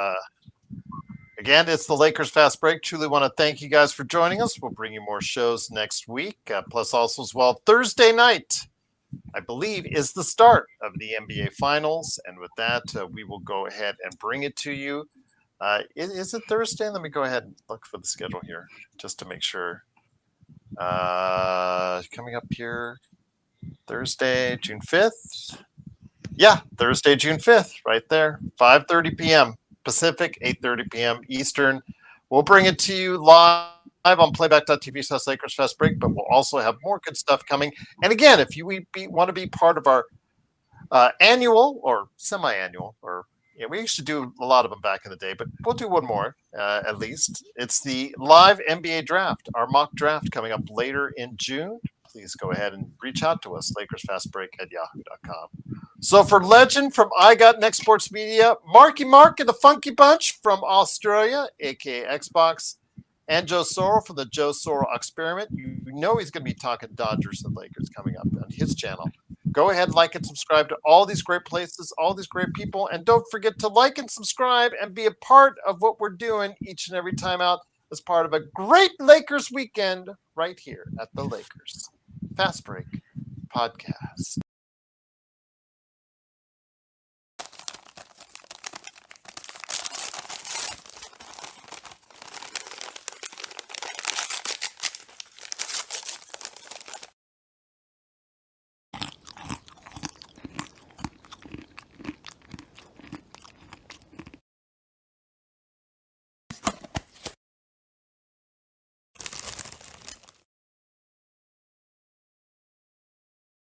Speaker 1: Again, it's the Lakers Fast Break. Truly want to thank you guys for joining us. We'll bring you more shows next week. Plus also as well, Thursday night, I believe, is the start of the NBA Finals. And with that, we will go ahead and bring it to you. Is it Thursday? Let me go ahead and look for the schedule here just to make sure. Coming up here, Thursday, June 5th. Yeah, Thursday, June 5th, right there, 5:30 p.m. Pacific, 8:30 p.m. Eastern. We'll bring it to you live on playback.tv/Lakers Fast Break, but we'll also have more good stuff coming. And again, if you want to be part of our annual or semi-annual, or we used to do a lot of them back in the day, but we'll do one more at least. It's the live NBA draft, our mock draft coming up later in June. Please go ahead and reach out to us, LakersFastBreak@yahoo.com. So for Legend from I Got Next Sports Media, Marky Mark and the Funky Bunch from Australia, a.k.a. Xbox, and Joe Sorrell from the Joe Sorrell Experiment. You know he's going to be talking Dodgers and Lakers coming up on his channel. Go ahead, like and subscribe to all these great places, all these great people, and don't forget to like and subscribe and be a part of what we're doing each and every time out as part of a great Lakers weekend right here at the Lakers Fast Break Podcast.